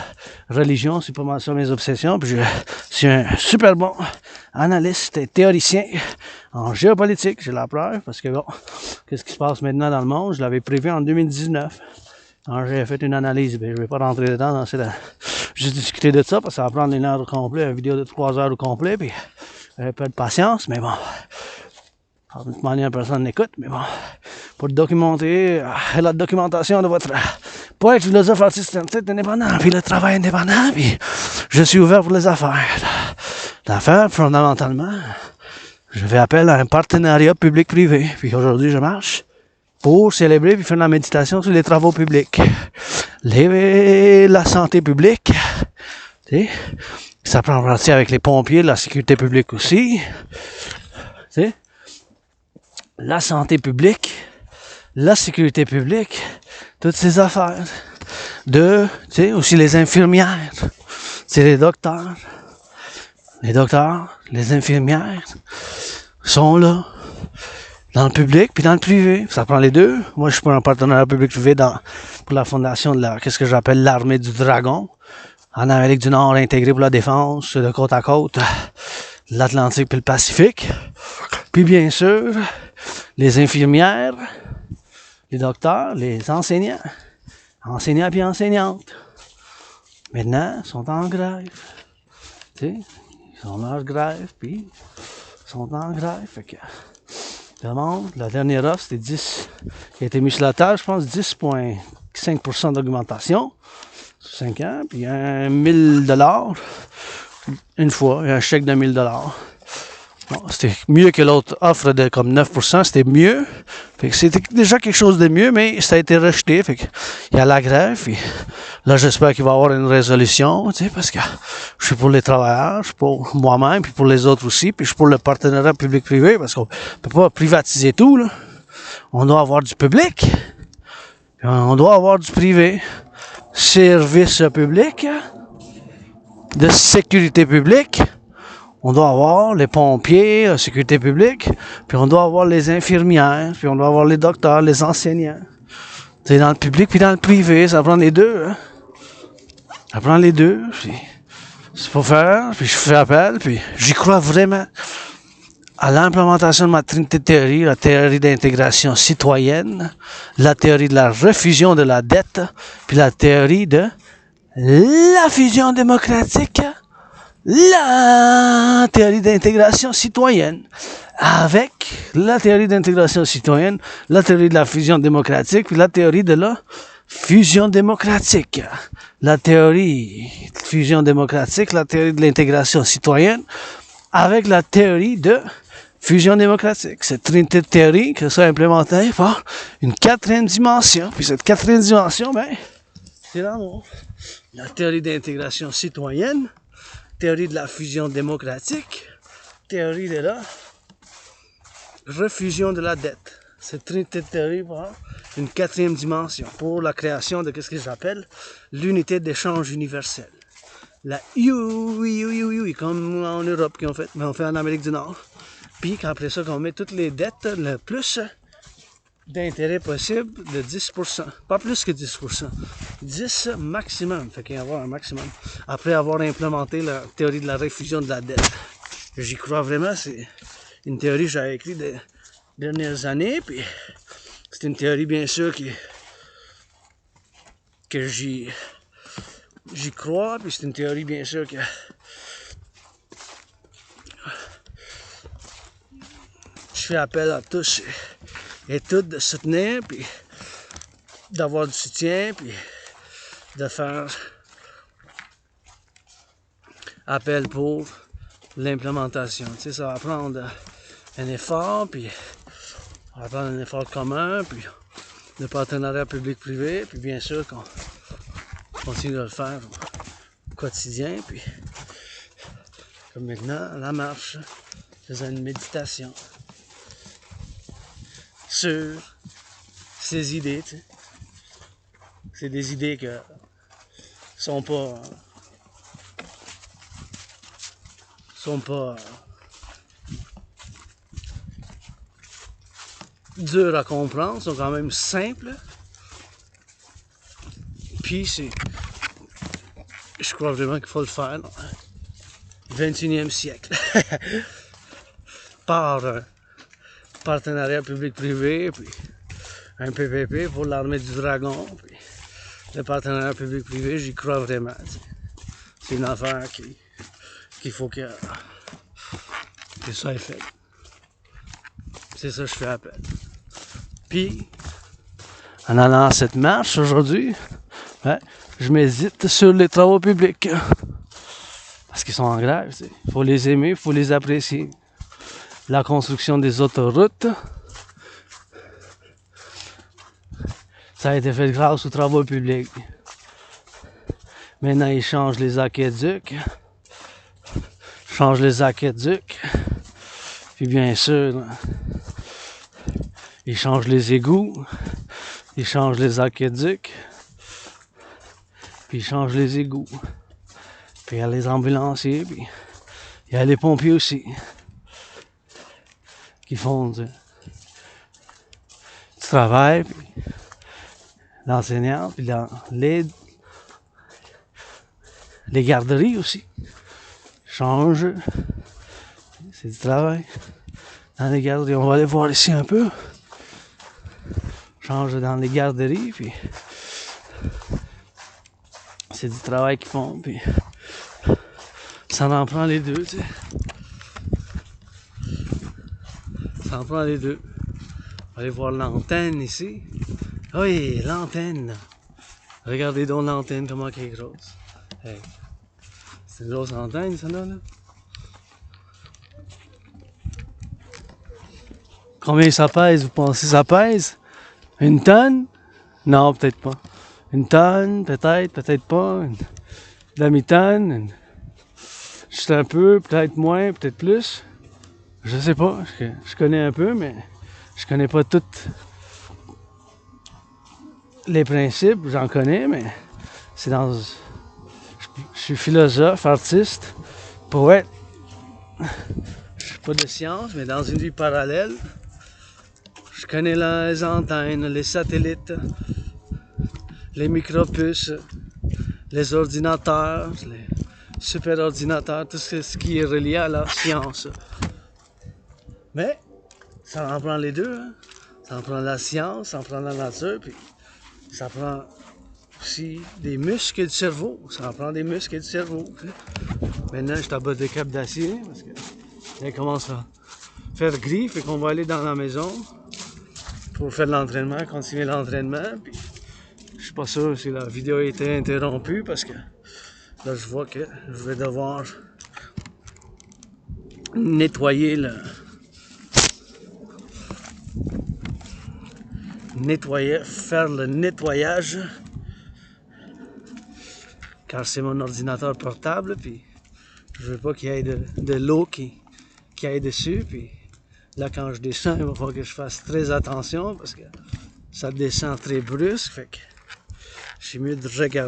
religion, c'est pas mal ça mes obsessions. Puis je suis un super bon analyste et théoricien en géopolitique, j'ai la preuve, parce que bon, qu'est-ce qui se passe maintenant dans le monde? Je l'avais prévu en 2019. Alors j'ai fait une analyse, mais je vais pas rentrer dedans, dans juste discuter de ça, parce que ça va prendre 1 heure au complet, une vidéo de 3 heures au complet, puis un peu de patience, mais bon. De toute manière, personne n'écoute, mais bon, pour documenter la documentation de votre poète, philosophe, artiste, indépendant, puis le travail indépendant, puis je suis ouvert pour les affaires. L'affaire, fondamentalement, je fais appel à un partenariat public-privé. Puis aujourd'hui, je marche pour célébrer puis faire la méditation sur les travaux publics. La santé publique, tu sais, ça prend partie avec les pompiers, la sécurité publique aussi, tu sais, la santé publique, la sécurité publique, toutes ces affaires. Tu sais, aussi les infirmières, c'est les docteurs, les infirmières sont là. Dans le public puis dans le privé. Ça prend les deux. Moi, je suis pour un partenariat public-privé pour la fondation de qu'est-ce que j'appelle l'armée du dragon. En Amérique du Nord, intégrée pour la défense, de côte à côte, l'Atlantique puis le Pacifique. Puis bien sûr, les infirmières, les docteurs, les enseignants puis enseignantes. Maintenant, ils sont en grève. Tu sais, ils sont en grève puis ils sont en grève. Fait que la dernière offre, c'était 10, qui a été mis sur la table, je pense, 10,5% d'augmentation sur 5 ans, puis un 1000$ une fois, un chèque de 1000$. Bon, c'était mieux que l'autre offre de comme 9%, c'était mieux. Fait que c'était déjà quelque chose de mieux, mais ça a été rejeté. Fait que il y a la grève, puis là j'espère qu'il va y avoir une résolution, tu sais, parce que je suis pour les travailleurs, je suis pour moi-même, puis pour les autres aussi, puis je suis pour le partenariat public-privé, parce qu'on peut pas privatiser tout, là. On doit avoir du public, puis on doit avoir du privé. Service public, de sécurité publique. On doit avoir les pompiers, la sécurité publique, puis on doit avoir les infirmières, puis on doit avoir les docteurs, les enseignants. C'est dans le public puis dans le privé, ça prend les deux. Hein? Ça prend les deux, puis c'est pour faire, puis je fais appel, puis j'y crois vraiment à l'implémentation de ma trinité de théorie, la théorie d'intégration citoyenne, la théorie de la refusion de la dette, puis la théorie de la fusion démocratique. La théorie d'intégration citoyenne, avec la théorie d'intégration citoyenne, la théorie de la fusion démocratique, puis la théorie de la fusion démocratique. La théorie de fusion démocratique, la théorie de l'intégration citoyenne, avec la théorie de fusion démocratique. Cette trinité de théorie que ça a implémenté par une quatrième dimension. Puis cette quatrième dimension, ben, c'est l'amour. La théorie d'intégration citoyenne, théorie de la fusion démocratique, théorie de la refusion de la dette. Cette trinité de théorie prend une quatrième dimension pour la création de ce que j'appelle l'unité d'échange universel. La UI, comme en Europe qu'ils ont fait, mais on fait en Amérique du Nord. Puis après ça, qu'on met toutes les dettes, le plus d'intérêt possible de 10%. Pas plus que 10%. 10 maximum. Fait qu'il y avoir un maximum. Après avoir implémenté la théorie de la refusion de la dette. J'y crois vraiment. C'est une théorie que j'ai écrite des dernières années. Puis c'est une théorie, bien sûr, que j'y crois. Puis c'est une théorie, bien sûr, que je fais appel à tous et toutes de soutenir, puis d'avoir du soutien, puis de faire appel pour l'implémentation. Tu sais, ça va prendre un effort, puis on va prendre un effort commun, puis le partenariat public-privé, puis bien sûr qu'on continue de le faire au quotidien, puis comme maintenant, la marche, faisant une méditation sur ces idées, tu sais. C'est des idées que sont pas dures à comprendre, sont quand même simples. Puis je crois vraiment qu'il faut le faire dans le 21e siècle. Par un partenariat public-privé, puis un PPP pour l'armée du dragon, puis le partenariat public-privé, j'y crois vraiment. T'sais. C'est une affaire qu'il faut que ça ait fait. C'est ça que je fais appel. Puis, en allant à cette marche aujourd'hui, ben, je médite sur les travaux publics. Parce qu'ils sont en grève, il faut les aimer, il faut les apprécier. la construction des autoroutes. Ça a été fait grâce aux travaux publics. Maintenant, ils changent les aqueducs. Puis bien sûr, ils changent les égouts. Ils changent les aqueducs. Puis ils changent les égouts. Puis il y a les ambulanciers. Puis il y a les pompiers aussi. Qui font du travail. Puis l'enseignant. Puis les garderies aussi. Changent. C'est du travail. Dans les garderies. On va aller voir ici un peu. Change dans les garderies. Puis c'est du travail qu'ils font. Puis ça en prend les deux, tu sais. Ça en prend les deux. On va aller voir l'antenne ici. Oui, l'antenne. Regardez donc l'antenne, comment elle est grosse. Hey. C'est une grosse antenne, ça là. Combien ça pèse, vous pensez ça pèse? Une tonne? Non, peut-être pas. Une tonne, peut-être pas. Une demi-tonne. Juste un peu, peut-être moins, peut-être plus. Je sais pas. Je connais un peu, mais je connais pas tous les principes. J'en connais, mais c'est dans... Je suis philosophe, artiste, poète. Je suis pas de science, mais dans une vie parallèle. Je connais les antennes, les satellites, les micropuces, les ordinateurs, les superordinateurs, tout ce qui est relié à la science. Mais ça en prend les deux. Hein? Ça en prend la science, ça en prend la nature, puis ça prend aussi des muscles et du cerveau. Ça en prend des muscles et du cerveau. Maintenant, je suis à bas de câble d'acier parce que là, il commence à faire gris, fait qu'on va aller dans la maison pour faire l'entraînement, continuer l'entraînement. Puis je suis pas sûr si la vidéo a été interrompue parce que là, je vois que je vais devoir nettoyer faire le nettoyage car c'est mon ordinateur portable puis je veux pas qu'il y ait de l'eau qui aille dessus puis là quand je descends il va falloir que je fasse très attention parce que ça descend très brusque fait que je suis mieux de regarder